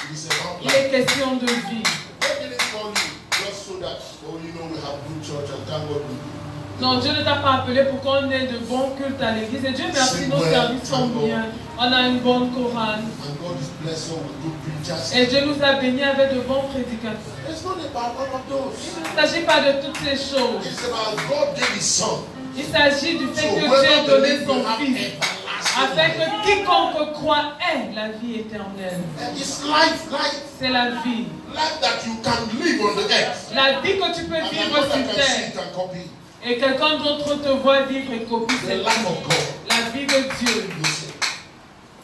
It is about Il life. est question de vie. God didn't call you just so that, oh, you know, we have good church and thank God we do. Non, Dieu ne t'a pas appelé pour qu'on ait de bons cultes à l'église. Et Dieu merci, nos services sont bien. On a une bonne chorale. And God is blessed us with good preachers. Et Dieu nous a bénis avec de bons prédicateurs. It's not about all of those. Il ne s'agit pas de toutes ces choses. It's about God gave his son. Il s'agit du fait So que Dieu whoever a donné believes son will have Fils. everlasting Afin life. que quiconque croit ait la vie éternelle. And it's life, C'est la vie. life that you can live on the earth. La vie que tu peux And vivre another sur can terre. see it and copy Et quelqu'un d'autre te voit vivre et copie the cette life vie. of God. La vie de Dieu. You see.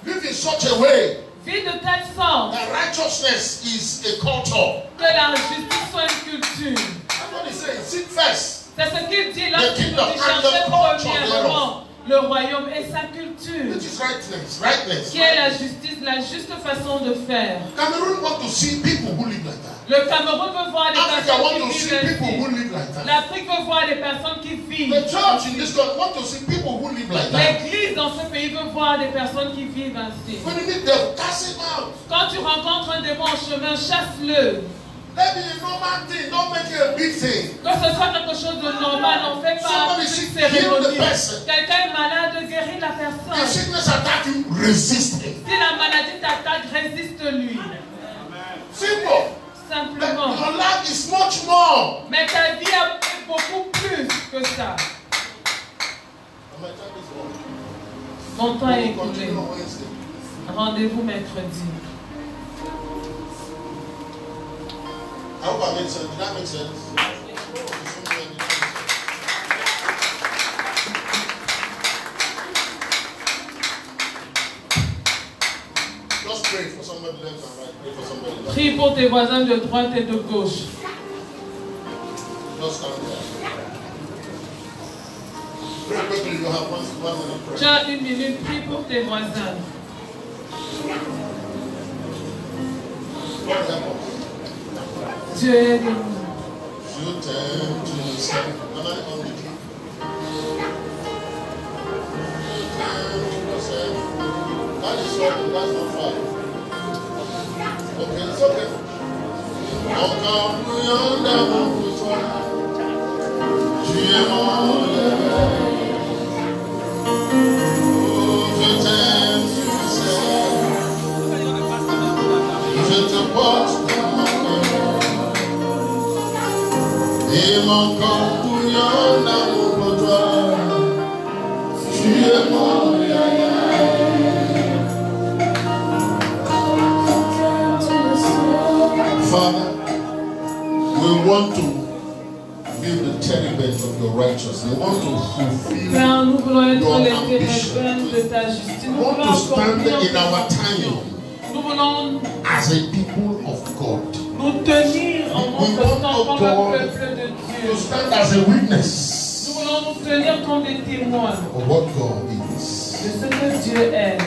Live in such a way Vie de telle sorte that righteousness is a culture. que la justice soit une culture. That's what he's saying. Seek first. C'est ce qu'il dit lorsqu'il nous kingdom dit and the chercher culture premièrement le royaume et sa culture. Which is rightness. Qui est la justice, la juste façon de faire. Cameroon want to see people who live like that. Le Cameroun veut voir des Africa want personnes to qui see vivent people who ainsi. live like that. L'Afrique veut voir des personnes qui vivent. The church in this country want to see people who live like that. L'église dans ce pays veut voir des personnes qui vivent ainsi. When you meet them, cast him out. Quand tu rencontres un démon en chemin, chasse-le. Let me a normal thing, don't make it a big thing. Que ce soit quelque chose de normal, on ne fait pas Somebody une should cérémonie. heal the person. Quelqu'un est malade, guéris la If personne. sickness attack you, resist it. Si la maladie t'attaque, résiste-lui. Simple. Simplement. Your life is much more. Mais ta vie a beaucoup plus que ça. And my time is up. Mon temps est We'll continue écoulé. on Wednesday. Rendez-vous mercredi. I hope I made sense. Did that make sense? Just pray for somebody left and right. Pray for somebody left. Prie pour tes voisins de droite et de gauche. Just stand there. Very quickly, you have 1 minute prayer. Tu as 1 minute, prie pour tes voisins. God help us. Dieu aide-nous. You turn to yourself. Am I on the key? You turn to yourself. That is something, that's not far. Okay, it's okay. Encore plus en avant pour toi. Tu es mon rêve. Oh, je t'aime, tu sais. Je te porte dans mon cœur. Et mon corps bouillonne d'amour pour toi. Tu es mon rêve. Father, we want to build the tenement of your righteousness. We want to fulfill Père, nous voulons être your les ambition. térébennes de ta justice. We Nous want voulons to stand accomplir in our tes time missions. Nous voulons as a people of God. nous tenir en notre temps comme un peuple de To Dieu. stand as a Nous witness voulons nous tenir comme des témoins of what God is. de ce que Dieu est.